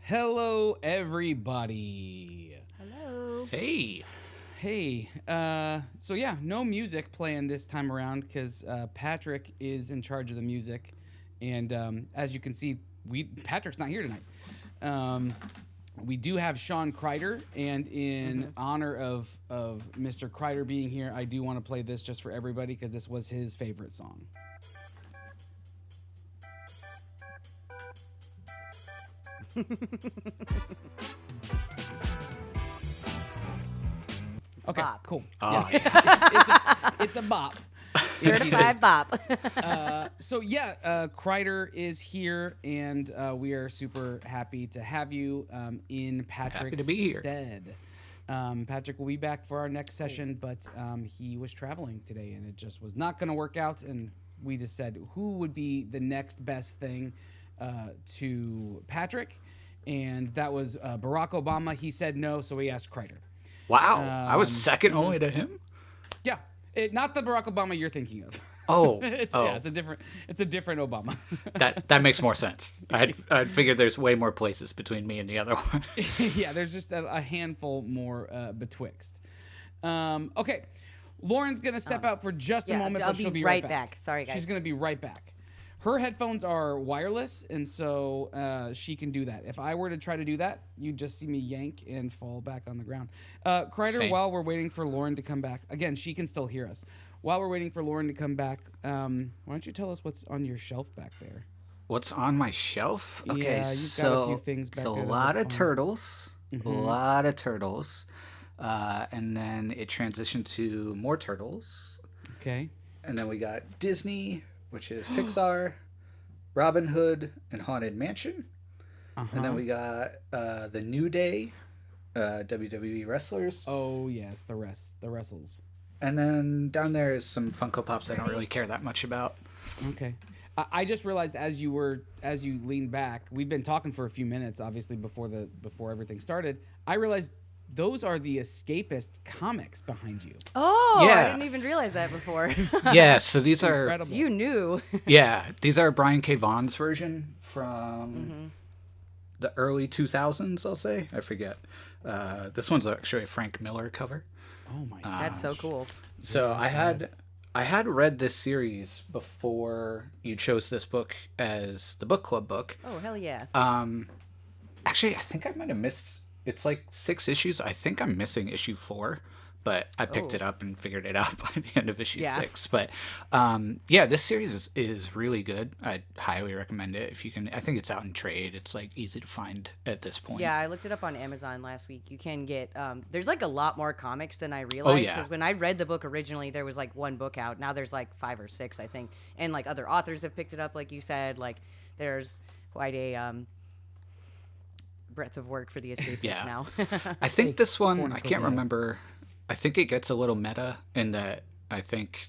Hello, everybody. Hello. Hey. Hey, so yeah, no music playing this time around because Patrick is in charge of the music, and as you can see, Patrick's not here tonight. We do have Sean Kreider, and in honor of Mr. Kreider being here, I do want to play this just for everybody because this was his favorite song. Okay, bop. cool. Oh, It's a bop. Certified bop. So Kreider is here, and we are super happy to have you in Patrick's be here. stead. Patrick will be back for our next session, but he was traveling today, and it just was not going to work out. And we just said, who would be the next best thing to Patrick? And that was Barack Obama. He said no, so we asked Kreider. wow. I was second only to him? Yeah, not the Barack Obama you're thinking of. Oh. It's a different Obama. That makes more sense. I figured there's way more places between me and the other one. Yeah, there's just a handful more betwixt. Okay, Lauren's gonna step out for just a moment, I'll but she'll be be right back. back. Sorry, guys. She's gonna be right back. Her headphones are wireless, and so she can do that. If I were to try to do that, you'd just see me yank and fall back on the ground. Kreider, Same. while we're waiting for Lauren to come back, again, she can still hear us. While we're waiting for Lauren to come back, why don't you tell us what's on your shelf back there? What's on my shelf? Okay, Yeah, you've got a few things back so there a that lot look of fun. turtles. A lot of turtles. And then it transitioned to more turtles. Okay. And then we got Disney, which is Pixar, Robin Hood, and Haunted Mansion. And then we got the New Day, WWE wrestlers. Oh yes, the wrestles. And then down there is some Funko Pops I don't really care that much about. Okay. I just realized as you leaned back, we've been talking for a few minutes, obviously before everything started. I realized those are the Escapist comics behind you. Oh, Yeah. I didn't even realize that before. Yeah, so these are Incredible. You knew. yeah, these are Brian K. Vaughan's version from the early 2000s, I'll say. I forget. This one's actually a Frank Miller cover. Oh my god. That's so cool. So I had read this series before you chose this book as the book club book. Oh, hell yeah. Actually, I think I might have missed. It's like 6 issues. I think I'm missing issue 4, but I picked it up and figured it out by the end of issue 6. But yeah, this series is really good. I highly recommend it if you can. I think it's out in trade. It's like easy to find at this point. Yeah, I looked it up on Amazon last week. You can get, there's like a lot more comics than I realized. yeah. Because when I read the book originally, there was like 1 book out. Now there's like 5 or 6, I think. And like other authors have picked it up, like you said. Like there's quite a breadth of work for the escapists now. I think this one, I can't probiotic. remember. I think it gets a little meta in that I think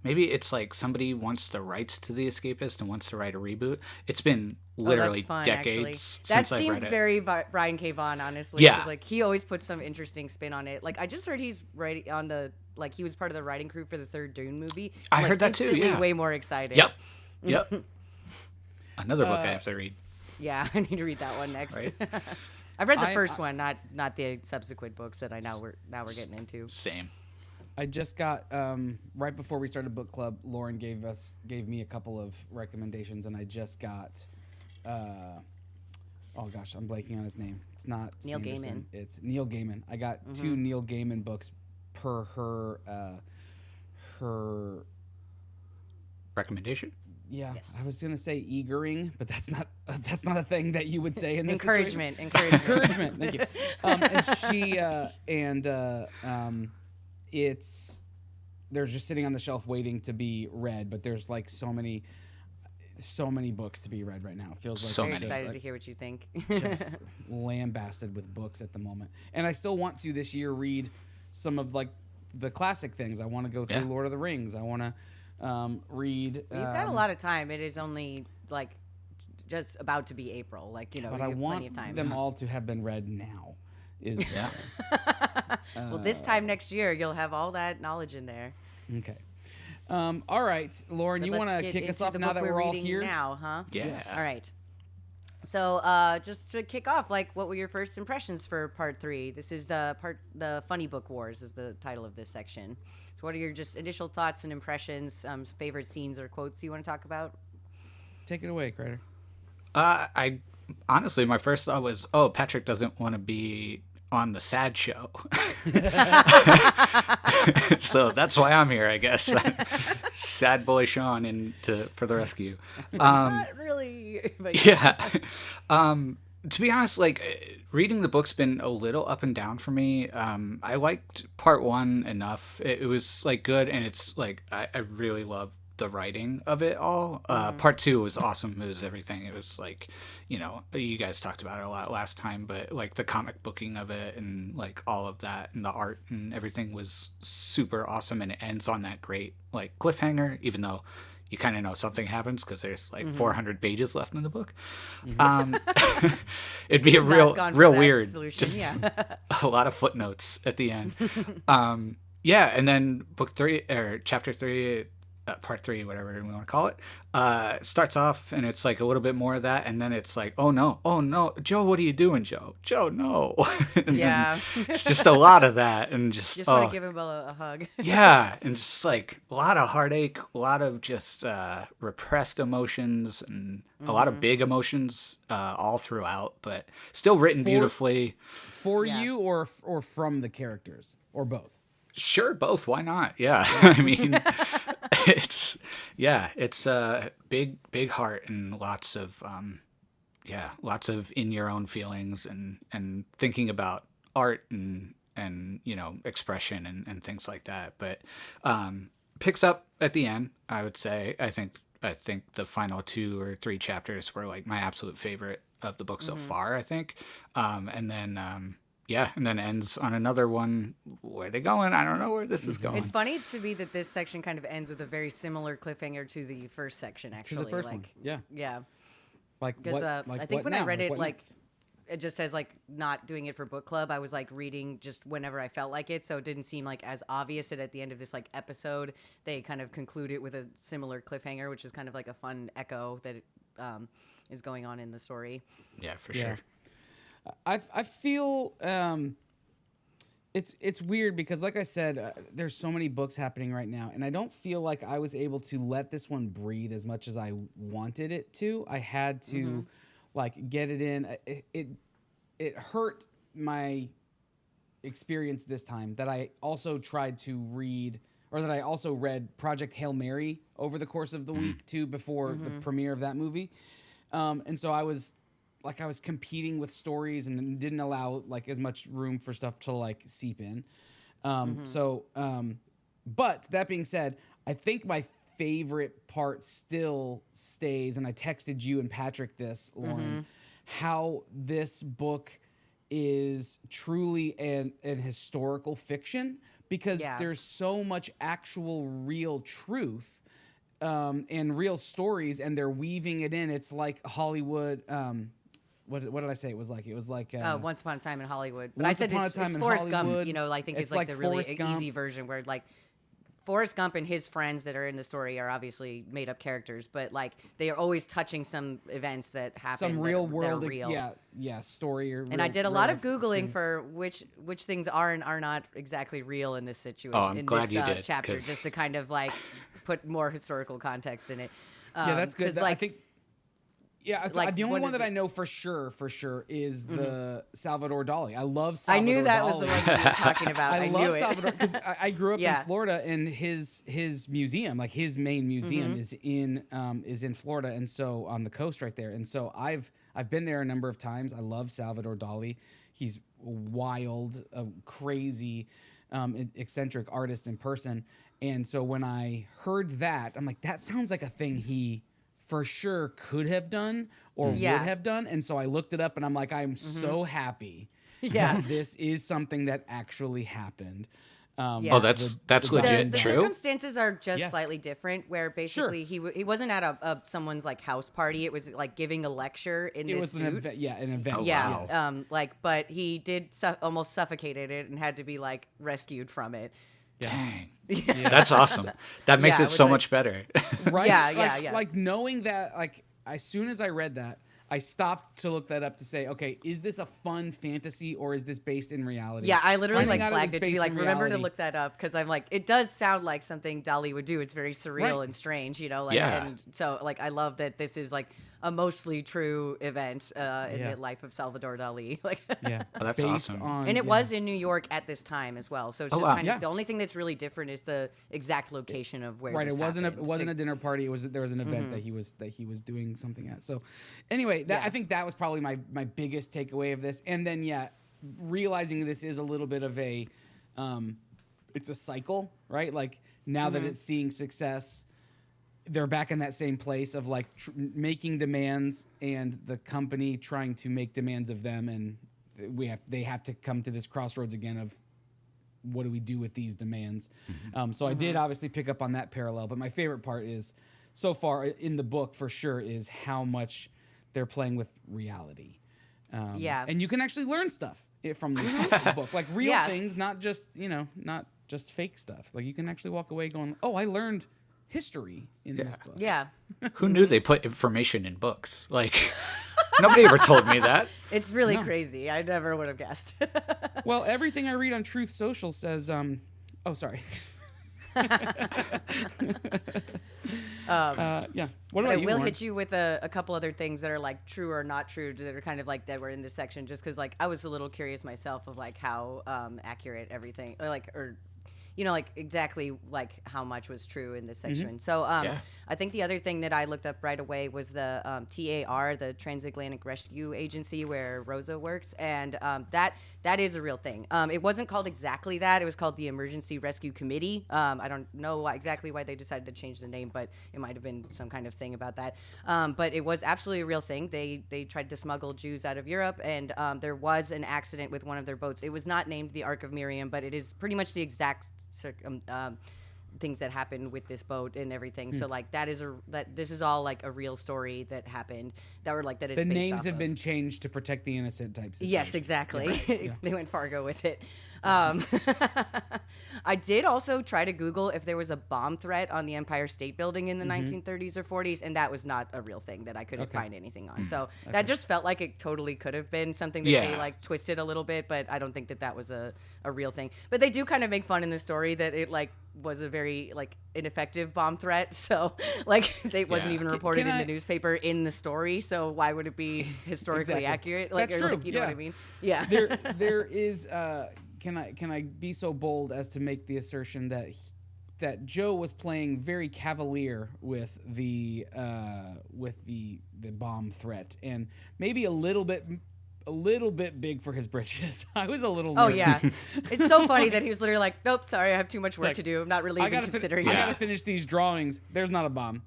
maybe it's like somebody wants the rights to the Escapist and wants to write a reboot. It's been literally that's fun, decades actually. That since I've read seems it. very Brian K. Vaughan, honestly. Yeah. 'Cause, like he always puts some interesting spin on it. Like I just heard he's writing on like he was part of the writing crew for the 3rd Dune movie. I I'm, heard that too, instantly yeah. way more excited. Yep. Another book I have to read. Yeah, I need to read that one next. Right. I've read the first one, not the subsequent books that we're getting into. Same. I just got right before we started book club, Lauren gave me a couple of recommendations, and I just got oh gosh, I'm blanking on his name. It's not Neil Sanderson, Gaiman. It's Neil Gaiman. I got 2 Neil Gaiman books per her Recommendation? yeah. Yes. I was gonna say eagering, but that's not a thing that you would say in this Encouragement. encouragement. Thank you. And she it's they're just sitting on the shelf waiting to be read, but there's like so many books to be read right now. It feels like So Very many. excited to hear what you think. just lambasted with books at the moment. And I still want to this year read some of like the classic things. I want to go through Yeah. Lord of the Rings. I want to read. You've got a lot of time. It is only like just about to be April. Like you know, but you I have want plenty of time. them all to have been read now. Is Yeah. Well, this time next year, you'll have all that knowledge in there. okay. All right, Lauren, But you let's want to get kick us into off the now book that we're we're all reading here? now, huh? Yeah. All right. So, just to kick off, like, what were your first impressions for part 3? This is the Funny Book Wars is the title of this section. So, what are your just initial thoughts and impressions, favorite scenes or quotes you want to talk about? Take it away, Crider. I honestly, my first thought was, oh, Patrick doesn't want to be on the sad show. So that's why I'm here, I guess. Sad boy Sean for the rescue. Not really. But Yeah. To be honest, like reading the book's been a little up and down for me. I liked part 1 enough. It was like good, and it's like I really love the writing of it all. Part 2 was awesome. It was everything. It was like, you guys talked about it a lot last time, but like the comic booking of it and like all of that and the art and everything was super awesome, and it ends on that great like cliffhanger, even though you kind of know something happens because there's like 400 pages left in the book. It'd be a real weird solution. just Yeah. a lot of footnotes at the end. Yeah, and then book 3 or chapter 3, part 3, whatever we want to call it, starts off and it's like a little bit more of that, and then it's like, oh no, Joe, what are you doing, Joe, no. And Yeah. it's just a lot of that, and just Want to give him a hug. yeah, and just like a lot of heartache, a lot of just repressed emotions, and a lot of big emotions all throughout, but still written beautifully. For you or from the characters, or both? Sure, both. Why not? Yeah. I mean, it's big heart and lots of in your own feelings and thinking about art and expression and things like that. But picks up at the end, I would say. I think the final 2 or 3 chapters were like my absolute favorite of the book so far, I think. And then ends on another one. Where are they going? I don't know where this is going. It's funny to me that this section kind of ends with a very similar cliffhanger to the first section, actually. To the first one. Yeah. Yeah. Because I think when I read it, like, it just as like not doing it for book club, I was like reading just whenever I felt like it, so it didn't seem like as obvious that at the end of this like episode they kind of conclude it with a similar cliffhanger, which is kind of like a fun echo that is going on in the story. Yeah, for sure. I feel it's weird because, like I said, there's so many books happening right now, and I don't feel like I was able to let this one breathe as much as I wanted it to. I had to like get it in. It hurt my experience this time that I also tried to read, or that I also read Project Hail Mary over the course of the week too, before the premiere of that movie, and so I was competing with stories and didn't allow like as much room for stuff to like seep in. But that being said, I think my favorite part still stays, and I texted you and Patrick this, Lauren, how this book is truly an historical fiction, because there's so much actual real truth and real stories, and they're weaving it in. It's like Hollywood. What did I say? It was like Once Upon a Time in Hollywood. But I said it's Forrest Gump. I think it's like the really easy version where like Forrest Gump and his friends that are in the story are obviously made up characters, but like they are always touching some events that happen. Some real world, real. Story or. And I did a lot of Googling for which things are and are not exactly real in this situation. Oh, I'm glad you did, chapter, just to kind of like put more historical context in it. Yeah, that's good. I think. Yeah, like, the only one that I know for sure is the Salvador Dali. I love Salvador Dali. I knew that was the one you were talking about. I love knew it. Salvador because I grew up in Florida, and his museum, like his main museum, is in Florida, and so on the coast right there. And so I've been there a number of times. I love Salvador Dali. He's wild, crazy, eccentric artist in person. And so when I heard that, I'm like, that sounds like a thing he for sure could have done or would have done. And so I looked it up, and I'm like, I'm so happy that this is something that actually happened. Oh, that's legit the true. circumstances are just slightly different, where basically he wasn't at a someone's like house party. It was like giving a lecture in this suit. An event. Yeah, an event. Oh, yeah. wow. But he did almost suffocated it and had to be like rescued from it. Dang. Yeah. That's awesome. That makes it so much better. Right? Yeah. Like knowing that, like as soon as I read that, I stopped to look that up to say, okay, is this a fun fantasy or is this based in reality? Yeah, I literally Finding like out flagged was it to be based like, in remember to reality- look that up because I'm like, it does sound like something Dali would do. It's very surreal Right. and strange, you know. Like, Yeah. And so like, I love that this is like a mostly true event in Yeah. the life of Salvador Dali. Like, Yeah, Oh, that's based awesome. on- and it yeah. was in New York at this time as well. So it's just wow. kind Yeah. of the only thing that's really different is the exact location of where. Right, this it wasn't a happened. a dinner party. It was there was an event that he was doing something at. So, anyway, that Yeah. I think that was probably my biggest takeaway of this. And then realizing this is a little bit of a, it's a cycle, right? Like now that it's seeing success, they're back in that same place of like making demands and the company trying to make demands of them, and they have to come to this crossroads again of what do we do with these demands. So I did obviously pick up on that parallel, but my favorite part is so far in the book for sure is how much they're playing with reality. Yeah. And you can actually learn stuff from this book, like real Yeah. things, not just not just fake stuff. Like you can actually walk away going, oh, I learned history in this book. Yeah. Who knew they put information in books? Like, nobody ever told me that. It's really crazy. I never would have guessed. Well, everything I read on Truth Social says, oh, sorry. Yeah. What about I you, will Lauren? hit you with a couple other things that are like true or not true that are kind of like that were in this section just because like I was a little curious myself of like how accurate everything or you know, like exactly like how much was true in this section. So Yeah. I think the other thing that I looked up right away was the TAR, the Transatlantic Rescue Agency, where Rosa works, and that is a real thing. It wasn't called exactly that; it was called the Emergency Rescue Committee. I don't know exactly why they decided to change the name, but it might have been some kind of thing about that. But it was absolutely a real thing. They tried to smuggle Jews out of Europe, and there was an accident with one of their boats. It was not named the Ark of Miriam, but it is pretty much the exact things that happened with this boat and everything. So like this is all like a real story that happened that were like that. It's The based names off have of. been changed to protect the innocent type situation. Yes, exactly. They went Fargo with it. I did also try to Google if there was a bomb threat on the Empire State Building in the 1930s or 40s, and that was not a real thing that I couldn't find anything on. So that just felt like it totally could have been something that they like twisted a little bit, but I don't think that was a real thing. But they do kind of make fun in the story that it like was a very like ineffective bomb threat. So like they wasn't even reported in the newspaper in the story. So why would it be historically accurate? Like, That's or, true. like, you know what I mean? Yeah. There is. Can I be so bold as to make the assertion that Joe was playing very Kavalier with the bomb threat, and maybe a little bit big for his britches. I was a little. Oh nervous. yeah, it's so funny that he was literally like, "Nope, sorry, I have too much work to do. I'm not really even considering I it." gotta finish these drawings. There's not a bomb.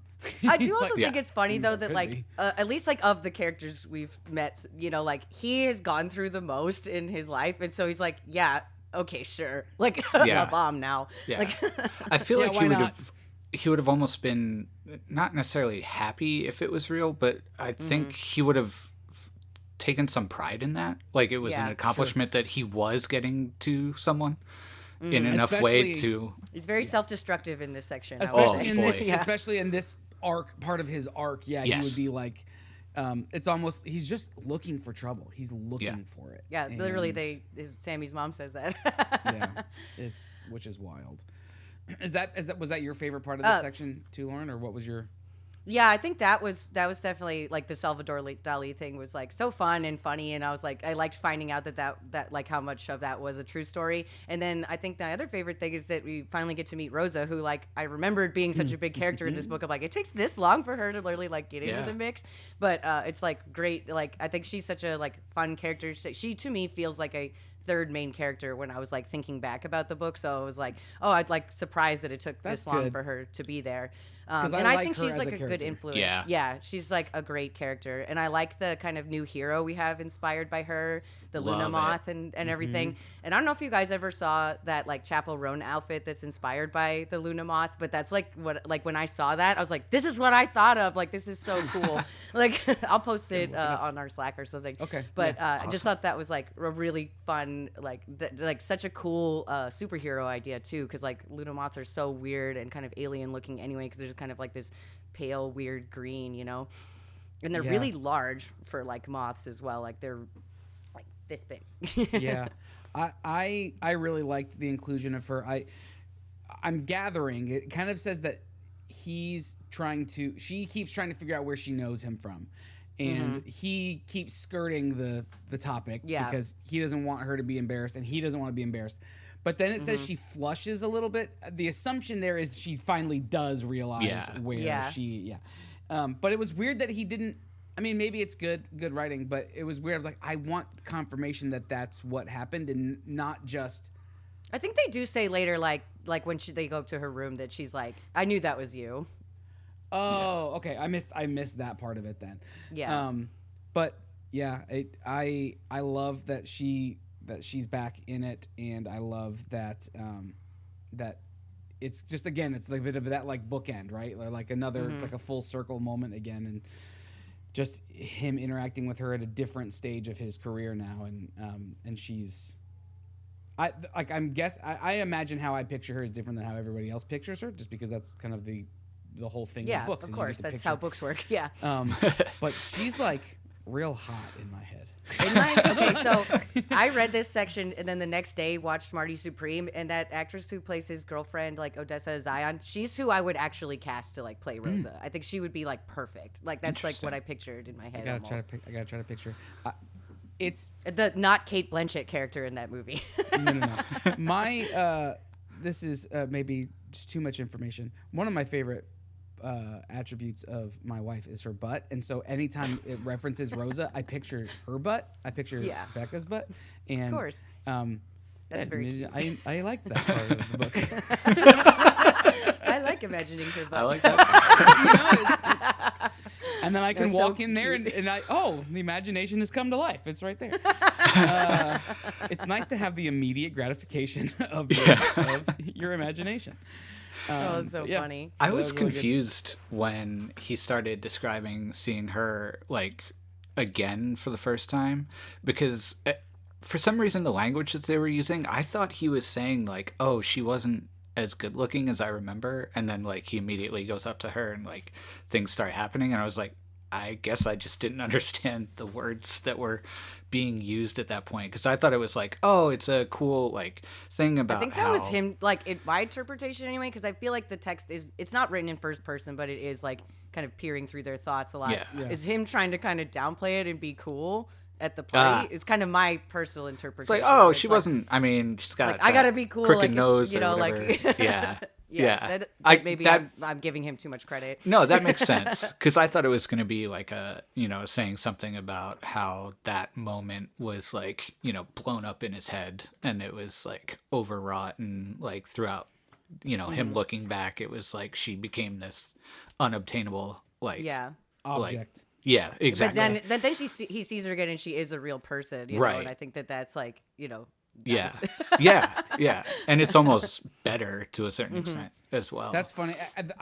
I do also Like, think it's funny though that could like be. at least like of the characters we've met, you know, like he has gone through the most in his life, and so he's like, "Yeah, okay, sure, like Yeah. a bomb now." Yeah. Like, I feel Yeah, like why not? he would have almost been not necessarily happy if it was real, but I think he would have taken some pride in that. Like it was Yeah, an sure. accomplishment that he was getting to someone in enough way Especially- to. he's very self-destructive in this section. I would especially say. in this, boy. Yeah. especially in this arc, part of his arc. Yeah, he Yes. would be like. It's almost he's just looking for trouble. He's looking for it. Yeah, literally, And, Sammy's mom says that. yeah, which is wild. Was that your favorite part of this section too, Lauren, or what was your? Yeah, I think that was definitely like the Salvador Dali thing was like so fun and funny, and I was like I liked finding out that like how much of that was a true story. And then I think the other favorite thing is that we finally get to meet Rosa, who like I remembered being such a big character in this book of like it takes this long for her to literally like get into Yeah. the mix, but it's like great. Like I think she's such a like fun character. She to me feels like a third main character when I was like thinking back about the book. So I was like, oh, I'd like surprised that it took That's this long good. for her to be there. 'Cause And I I like think her she's as like a a good character. influence. Yeah. Yeah, she's like a great character. And I like the kind of new hero we have inspired by her, the Luna Love Moth and everything. And I don't know if you guys ever saw that like Chapel Roan outfit that's inspired by the Luna Moth, but that's like what like when I saw that, I was like, this is what I thought of. Like this is so cool. Like I'll post it on our Slack or something. Okay, But I just thought that was like a really fun, like like such a cool superhero idea too, because like Luna Moths are so weird and kind of alien looking anyway, because they're just kind of like this pale, weird green, you know. And they're Yeah. really large for like moths as well. Like they're like this big. Yeah, I really liked the inclusion of her. I'm gathering it kind of says that she keeps trying to figure out where she knows him from, and he keeps skirting the topic because he doesn't want her to be embarrassed and he doesn't want to be embarrassed. But then it says she flushes a little bit. The assumption there is she finally does realize where she but it was weird that he didn't. I mean, maybe it's good writing, but it was weird. Like, I want confirmation that that's what happened and not just. I think they do say later, like when they go up to her room, that she's like, "I knew that was you." Oh, okay. I missed that part of it then. Yeah. But yeah, I love that she's back in it, and I love that that it's just, again, it's like a bit of that like bookend, right? Like another, it's like a full circle moment again, and just him interacting with her at a different stage of his career now, and she's. I imagine how I picture her is different than how everybody else pictures her, just because that's kind of the whole thing Yeah, in books. of course. That's how books work. Yeah. But she's like real hot in my head. Okay, so I read this section and then the next day watched Marty Supreme, and that actress who plays his girlfriend, like Odessa Zion, she's who I would actually cast to like play Rosa. I think she would be like perfect. Like that's like what I pictured in my head. I gotta try to picture. It's the not Kate Blanchett character in that movie. no. My this is maybe just too much information. One of my favorite attributes of my wife is her butt, and so anytime it references Rosa, I picture her butt. I picture Becca's butt, and Of course. That's very cute. I liked that part of the book. I like imagining her butt. I like that. And then I can That's walk so in there and the imagination has come to life. It's right there. It's nice to have the immediate gratification of your imagination. It's so funny. I was confused when he started describing seeing her like again for the first time, because for some reason the language that they were using, I thought he was saying like, oh, she wasn't as good looking as I remember, and then like he immediately goes up to her and like things start happening, and I was like, I guess I just didn't understand the words that were being used at that point, because I thought it was like, oh, it's a cool like thing about. I think that was him, like in my interpretation anyway, because I feel like the text it's not written in first person, but it is like kind of peering through their thoughts a lot. Yeah. Is him trying to kind of downplay it and be cool at the party. It's kind of my personal interpretation. It's like, oh, It's she like, wasn't. I mean, she's got. like, I gotta be cool, crooked like, nose, you know, or like yeah. Yeah. Maybe I'm giving him too much credit. No, that makes sense, because I thought it was going to be like saying something about how that moment was like, blown up in his head, and it was like overwrought, and like throughout, him looking back, it was like she became this unobtainable Object. Like, yeah, exactly. But then he sees her again, and she is a real person, right? know, and I think that's like, Yeah. yeah. And it's almost better to a certain extent as well. That's funny.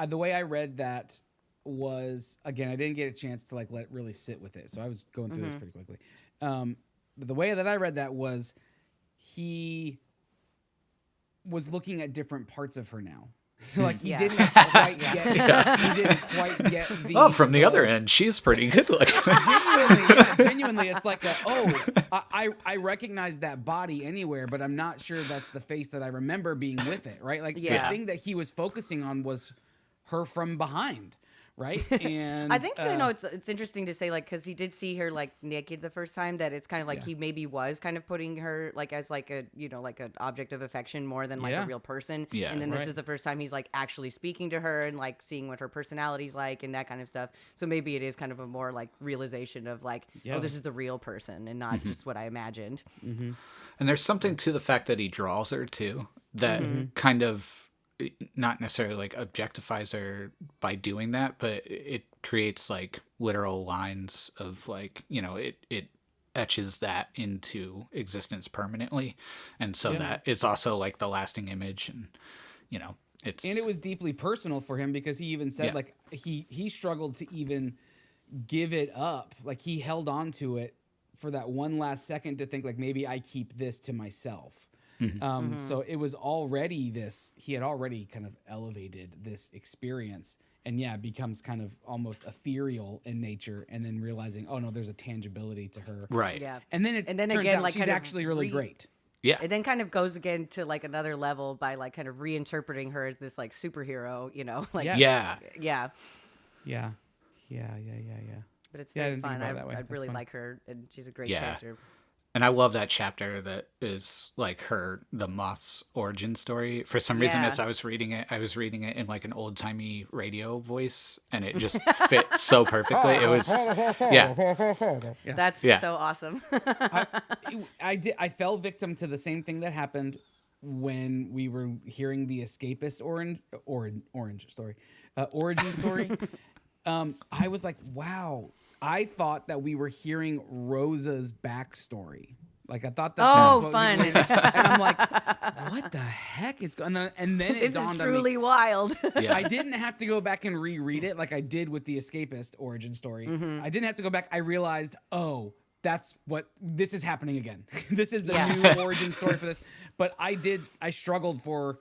The way I read that was, again, I didn't get a chance to like let really sit with it, so I was going through this pretty quickly. But the way that I read that was he was looking at different parts of her now. So like he didn't quite get the. Oh, from the other end, she's pretty good looking. Genuinely, it's like I recognize that body anywhere, but I'm not sure that's the face that I remember being with it, right? Like the thing that he was focusing on was her from behind, right? And I think it's interesting to say, like, because he did see her like naked the first time, that it's kind of like he maybe was kind of putting her like as like a like an object of affection more than like a real person. Yeah. And then this is the first time he's like actually speaking to her and like seeing what her personality's like and that kind of stuff. So maybe it is kind of a more like realization of like, oh, this is the real person and not just what I imagined. And there's something to the fact that he draws her too, that kind of not necessarily like objectifies her by doing that, but it creates like literal lines of like, it etches that into existence permanently, and so that it's also like the lasting image, and it was deeply personal for him, because he even said like he struggled to even give it up. Like he held on to it for that one last second to think like, maybe I keep this to myself. So it was already he had already kind of elevated this experience, and it becomes kind of almost ethereal in nature, and then realizing, oh no, there's a tangibility to her. Right. Yeah. And then turns again, out like, she's kind of actually really great. Yeah. It then kind of goes again to like another level by like kind of reinterpreting her as this like superhero, like Yes. Yeah. yeah. But it's Yeah, I very didn't think fun. about it that way. I That's really fun. like her, and she's a great Yeah. character. And I love that chapter that is like the Moth's origin story. For some reason, Yeah. as I was reading it in like an old timey radio voice, and it just fit so perfectly. It was, That's Yeah. so awesome. I fell victim to the same thing that happened when we were hearing the Escapist origin story. I was like, wow. I thought that we were hearing Rosa's backstory. Like, I thought that that's what fun. we were, and I'm like, what the heck is going on? And then it This is dawned on truly me. wild. Yeah. I didn't have to go back and reread it like I did with the Escapist origin story. I didn't have to go back. I realized, oh, this is happening again. This is the new origin story for this. But I struggled for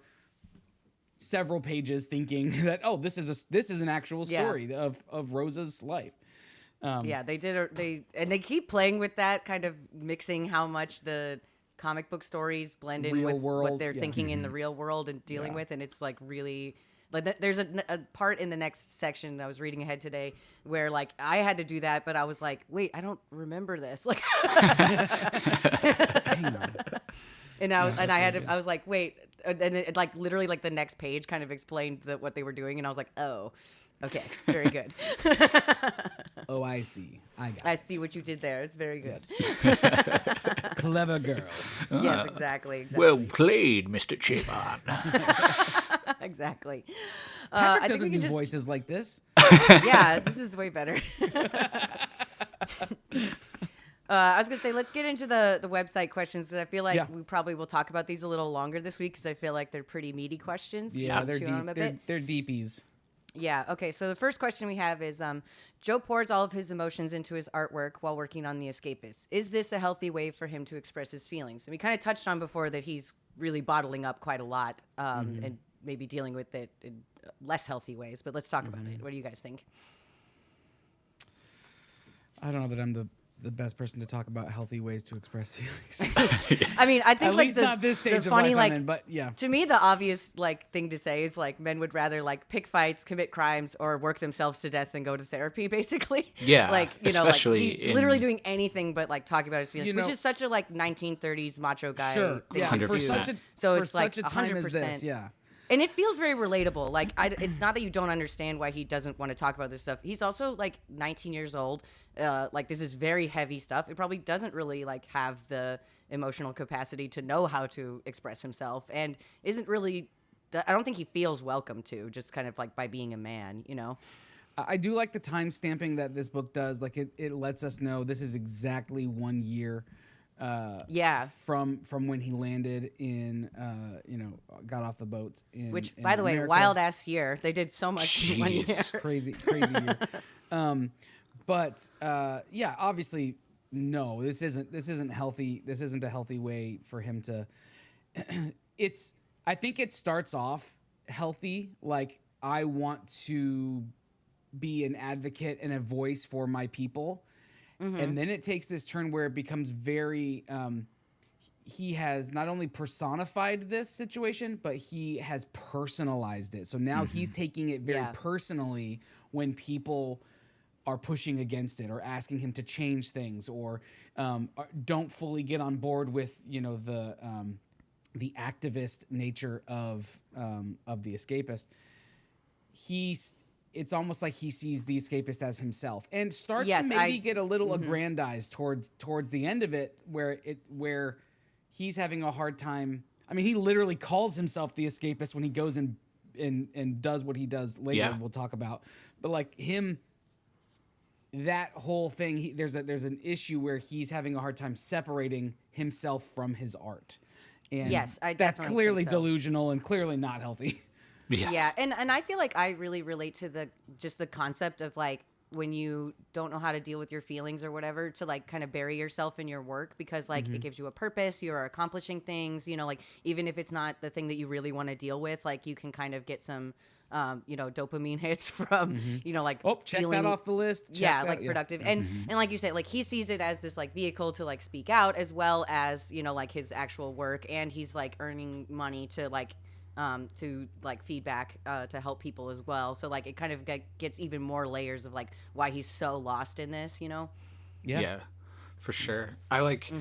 several pages thinking that, oh, this is an actual story of Rosa's life. They keep playing with that, kind of mixing how much the comic book stories blend in Real with world, what they're thinking in the real world and dealing with, and it's like really like there's a part in the next section I was reading ahead today where like I had to do that, but I was like, wait, I don't remember this, like, Hang on. and I was like, wait, and it like literally like the next page kind of explained what they were doing, and I was like, oh. Okay, very good. Oh, I see. I see what you did there. It's very good. Yes. Clever girl. Yes, exactly. Well played, Mr. Chabon. Exactly. Patrick I think doesn't we do can voices like this. Yeah, this is way better. I was gonna say, let's get into the website questions, because I feel like we probably will talk about these a little longer this week, because I feel like they're pretty meaty questions. Yeah, they're Chew on them a bit. They're deepies. Yeah, okay, so the first question we have is, Joe pours all of his emotions into his artwork while working on The Escapist. Is this a healthy way for him to express his feelings? And we kind of touched on before that he's really bottling up quite a lot, and maybe dealing with it in less healthy ways, but let's talk about it. What do you guys think? I don't know that I'm the best person to talk about healthy ways to express feelings. I mean, I think At like least the, not this stage the of funny, life like, I'm in, but yeah. to me, the obvious like thing to say is like men would rather like pick fights, commit crimes, or work themselves to death than go to therapy, basically. Yeah, like especially he's literally doing anything but like talking about his feelings, You know- which is such a like 1930s macho guy. Sure. thing Yeah. to For 100%. do. such a So for it's like such a time as 100%. this, yeah. And it feels very relatable. Like, it's not that you don't understand why he doesn't want to talk about this stuff. He's also like 19 years old. Like, this is very heavy stuff. It probably doesn't really like have the emotional capacity to know how to express himself, and isn't really. I don't think he feels welcome to, just kind of like by being a man, you know. I do like the time stamping that this book does. Like it lets us know this is exactly 1 year. From when he landed in, got off the boat in. Which, in by the way, America. wild ass year. They did so much in 1 year. crazy year. Obviously, no, this isn't healthy. This isn't a healthy way for him to. I think it starts off healthy. Like, I want to be an advocate and a voice for my people. And then it takes this turn where it becomes very, he has not only personified this situation, but he has personalized it. So now he's taking it very personally when people are pushing against it or asking him to change things or don't fully get on board with, the activist nature of The Escapist. It's almost like he sees The Escapist as himself and starts to maybe get a little aggrandized towards the end of it, where he's having a hard time. I mean, he literally calls himself The Escapist when he goes and does what he does later. We'll talk about, but like him, that whole thing. There's an issue where he's having a hard time separating himself from his art, and that's clearly delusional and clearly not healthy. Yeah, and I feel like I really relate to the concept of like when you don't know how to deal with your feelings or whatever, to like kind of bury yourself in your work, because like it gives you a purpose. You're accomplishing things, you know, like even if it's not the thing that you really want to deal with, like you can kind of get some you know, dopamine hits from, you know, like check feeling, that off the list. Productive. And like you said, like he sees it as this like vehicle to like speak out, as well as, you know, like his actual work, and he's like earning money to like feedback to help people as well. So like it kind of gets even more layers of like why he's so lost in this, you know? Yeah, for sure. I like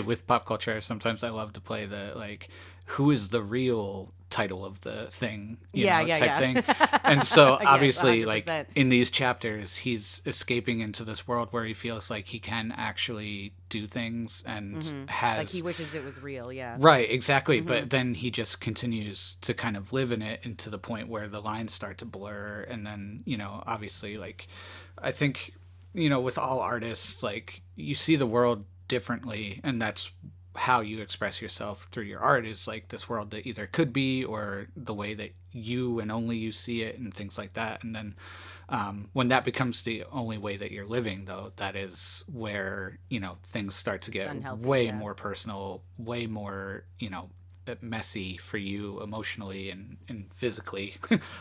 with pop culture, sometimes I love to play the like, who is the real title of the thing, type thing. And so obviously 100%. like in these chapters, he's escaping into this world where he feels like he can actually do things and has like he wishes it was real. Right, exactly. But then he just continues to kind of live in it, and to the point where the lines start to blur. And then, you know, obviously like I think, you know, with all artists, like you see the world differently, and that's how you express yourself through your art, is like this world that either could be, or the way that you and only you see it, and things like that. And then when that becomes the only way that you're living, though, that is where, you know, things start to get way more personal, way more, you know, messy for you emotionally and physically.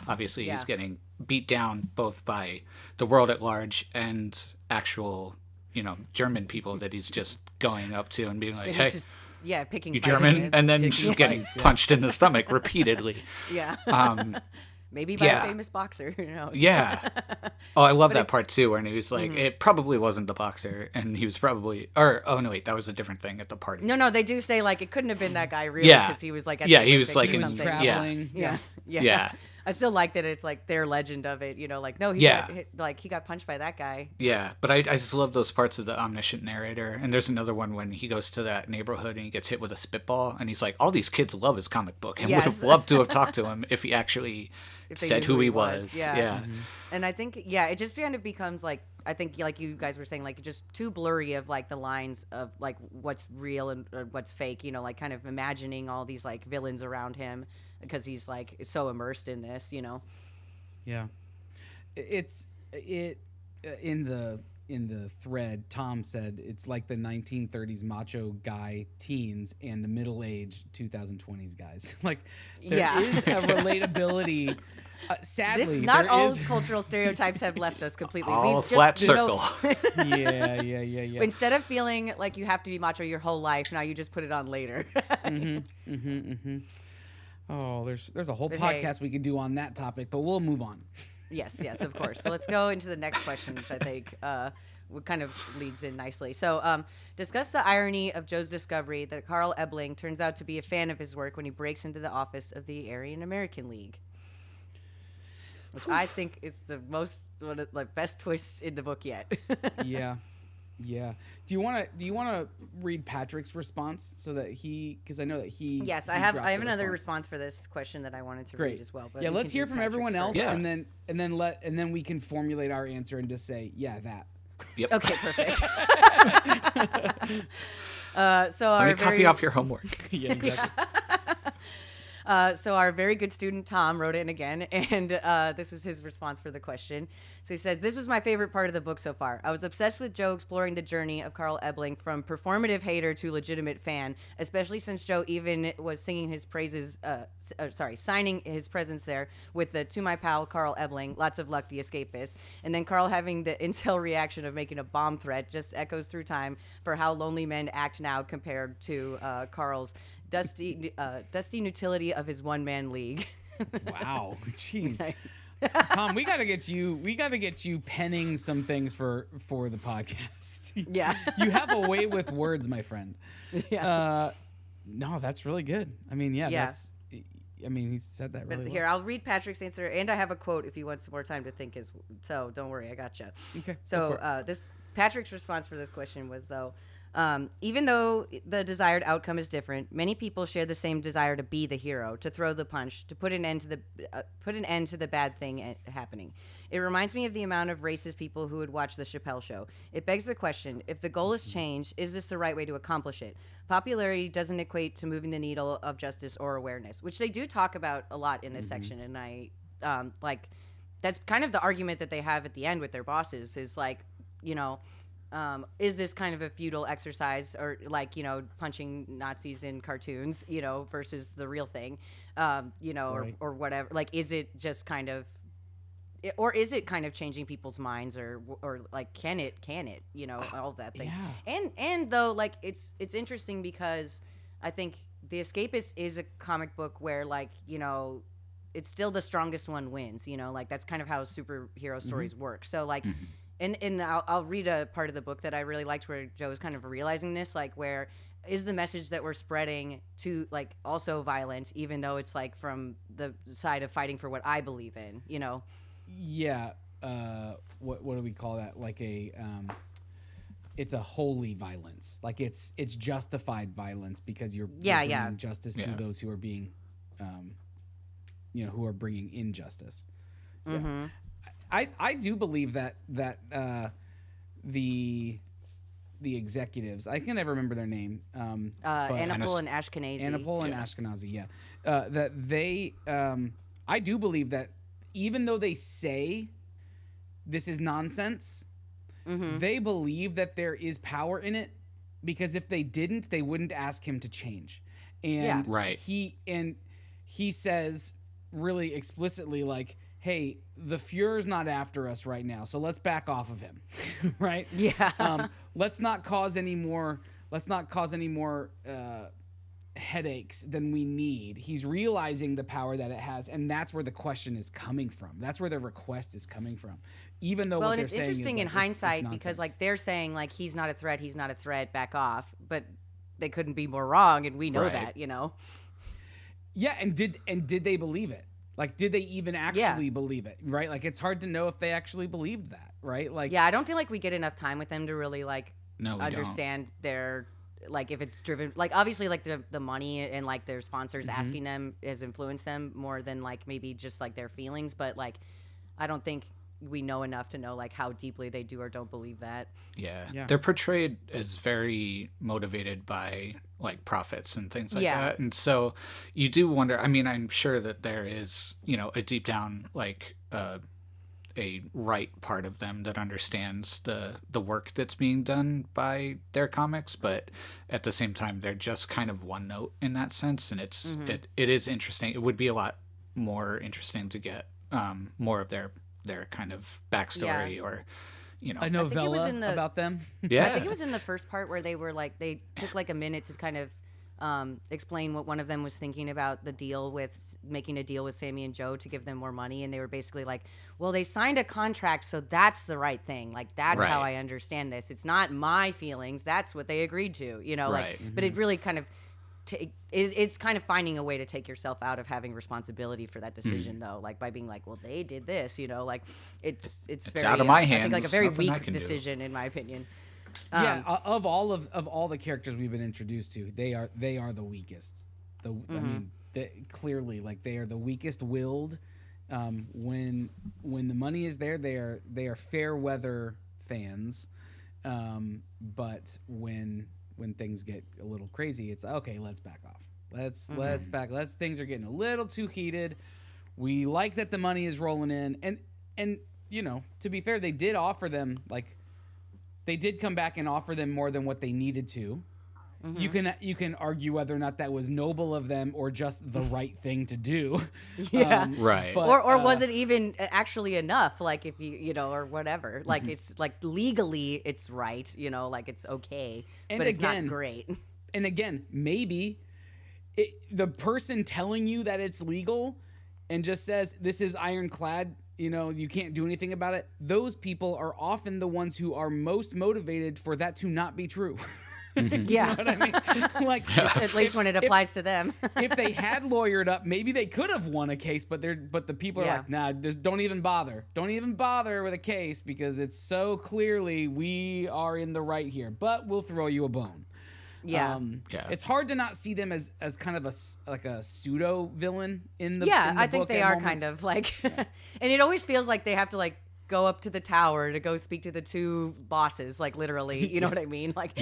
Obviously he's getting beat down both by the world at large and actual, you know, German people that he's just going up to and being like, hey, picking you German? And then just getting punched in the stomach repeatedly. Maybe by a famous boxer, who knows? Oh, I love that part too, when he was like, it probably wasn't the boxer, and he was probably, that was a different thing at the party. No, they do say like it couldn't have been that guy, really, because he was like at the he was like traveling. I still like that it's like their legend of it, you know, like no, he got punched by that guy. Yeah, but I just love those parts of the omniscient narrator. And there's another one when he goes to that neighborhood and he gets hit with a spitball, and he's like, all these kids love his comic book, and would have loved to have talked to him if he actually said who he was. And I think it just kind of becomes like, I think like you guys were saying, like just too blurry of like the lines of like what's real and what's fake, you know, like kind of imagining all these like villains around him because he's like so immersed in this, you know. In the thread, Tom said it's like the 1930s macho guy teens and the middle-aged 2020s guys. Like there is a relatability. Sadly, not all cultural stereotypes have left us completely. All flat circle. Yeah. Instead of feeling like you have to be macho your whole life, now you just put it on later. Oh, there's a whole podcast we could do on that topic, but we'll move on. Yes, of course. So let's go into the next question, which I think kind of leads in nicely. So discuss the irony of Joe's discovery that Carl Ebling turns out to be a fan of his work when he breaks into the office of the Aryan American League. Which I think is the best twist in the book yet. Yeah. Do you want to read Patrick's response so that because I know that he. Yes, I have another response for this question that I wanted to read as well. But let's hear from everyone else, yeah. and then we can formulate our answer and just say that. Yep. Okay, perfect. So let me copy off your homework. Yeah, exactly. So our very good student Tom wrote in again, and this is his response for the question. So he says, "This was my favorite part of the book so far. I was obsessed with Joe exploring the journey of Carl Ebling from performative hater to legitimate fan, especially since Joe even was singing his praises, signing his presence there with the 'To my pal Carl Ebling, lots of luck, the escapist.' And then Carl having the incel reaction of making a bomb threat just echoes through time for how lonely men act now compared to Carl's dusty utility of his one-man league." Wow, jeez. Tom, we gotta get you penning some things for the podcast. Yeah. You have a way with words, my friend. Yeah. No, that's really good. I mean, he said that really well. Here, I'll read Patrick's answer, and I have a quote if he wants some more time to think. So don't worry, I gotcha. Okay. So Patrick's response for this question was, though, even though the desired outcome is different, many people share the same desire to be the hero, to throw the punch, to put an end to the bad thing happening. It reminds me of the amount of racist people who would watch the Chappelle Show. It begs the question: if the goal is change, is this the right way to accomplish it? Popularity doesn't equate to moving the needle of justice or awareness, which they do talk about a lot in this section, and I that's kind of the argument that they have at the end with their bosses is like, is this kind of a futile exercise or like, punching Nazis in cartoons, versus the real thing, Right. or whatever. Like, is it just kind of, or is it kind of changing people's minds or like, can it, all of that thing. Yeah. And though, like, it's interesting because I think The Escapist is a comic book where like, it's still the strongest one wins, like that's kind of how superhero stories work. So like, and I'll read a part of the book that I really liked where Joe is kind of realizing this, like where is the message that we're spreading to like also violent, even though it's like from the side of fighting for what I believe in, Yeah. What do we call that? Like it's a holy violence. Like it's justified violence because you're bringing justice to those who are being, who are bringing injustice. Mm-hmm. Yeah. I do believe that the executives, I can never remember their name. Anapol and Ashkenazi. Anapol and Ashkenazi, yeah. That they, I do believe that even though they say this is nonsense, they believe that there is power in it, because if they didn't, they wouldn't ask him to change. And he says really explicitly, like, hey, the Fuhrer's not after us right now, so let's back off of him, right? Yeah. Let's not cause any more headaches than we need. He's realizing the power that it has, and that's where the question is coming from. That's where the request is coming from. Even though what they're saying is, it's interesting in hindsight it's because like they're saying like he's not a threat, back off, but they couldn't be more wrong, and we know that, Yeah, and did they believe it? Like, did they even actually believe it? Right? Like, it's hard to know if they actually believed that, right? Like, yeah, I don't feel like we get enough time with them to really like No, we understand their, like, if it's driven, like, obviously like the money and like their sponsors asking them has influenced them more than like maybe just like their feelings, but like I don't think we know enough to know like how deeply they do or don't believe that. Yeah. They're portrayed as very motivated by like profits and things like that. And so you do wonder, I mean, I'm sure that there is, a deep down like a right part of them that understands the work that's being done by their comics, but at the same time they're just kind of one note in that sense, and it is interesting. It would be a lot more interesting to get more of their kind of backstory or a novella about them. I think it was in the first part where they were like, they took like a minute to kind of explain what one of them was thinking about the deal with making a deal with Sammy and Joe to give them more money, and they were basically like, well, they signed a contract, so that's the right thing, like that's how I understand this, it's not my feelings, that's what they agreed to, like but it really kind of it's kind of finding a way to take yourself out of having responsibility for that decision, though, like by being like, well, they did this, like it's very out of my hands. I think like a very weak decision in my opinion. Of all the characters we've been introduced to, they are the weakest. I mean, clearly, like they are the weakest willed. When the money is there, they are fair weather fans, but when things get a little crazy, it's okay. Let's back off. Let's things are getting a little too heated. We like that the money is rolling in, and to be fair, they did offer them like. They did come back and offer them more than what they needed to. You can argue whether or not that was noble of them or just the right thing to do. Right. But, or was it even actually enough? Like if or whatever. Like it's like legally it's right. Like it's okay, but it's not great. And again, maybe the person telling you that it's legal and just says this is ironclad. You can't do anything about it. Those people are often the ones who are most motivated for that to not be true. Yeah. You know what I mean? Like, at least when it applies to them. If they had lawyered up, maybe they could have won a case, but the people are like, nah, just don't even bother. Don't even bother with a case because it's so clearly we are in the right here, but we'll throw you a bone. Yeah. It's hard to not see them as kind of a pseudo villain in the I think book they at are moments. kind of like and it always feels like they have to like go up to the tower to go speak to the two bosses, like literally, you know what I mean? Like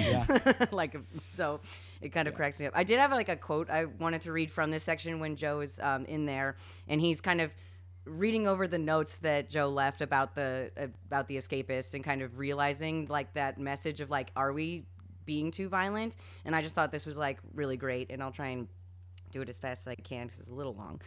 like so it kind of cracks me up. I did have like a quote I wanted to read from this section when Joe is in there, and he's kind of reading over the notes that Joe left about the escapists and kind of realizing like that message of like, are we being too violent? And I just thought this was like really great, and I'll try and do it as fast as I can because it's a little long.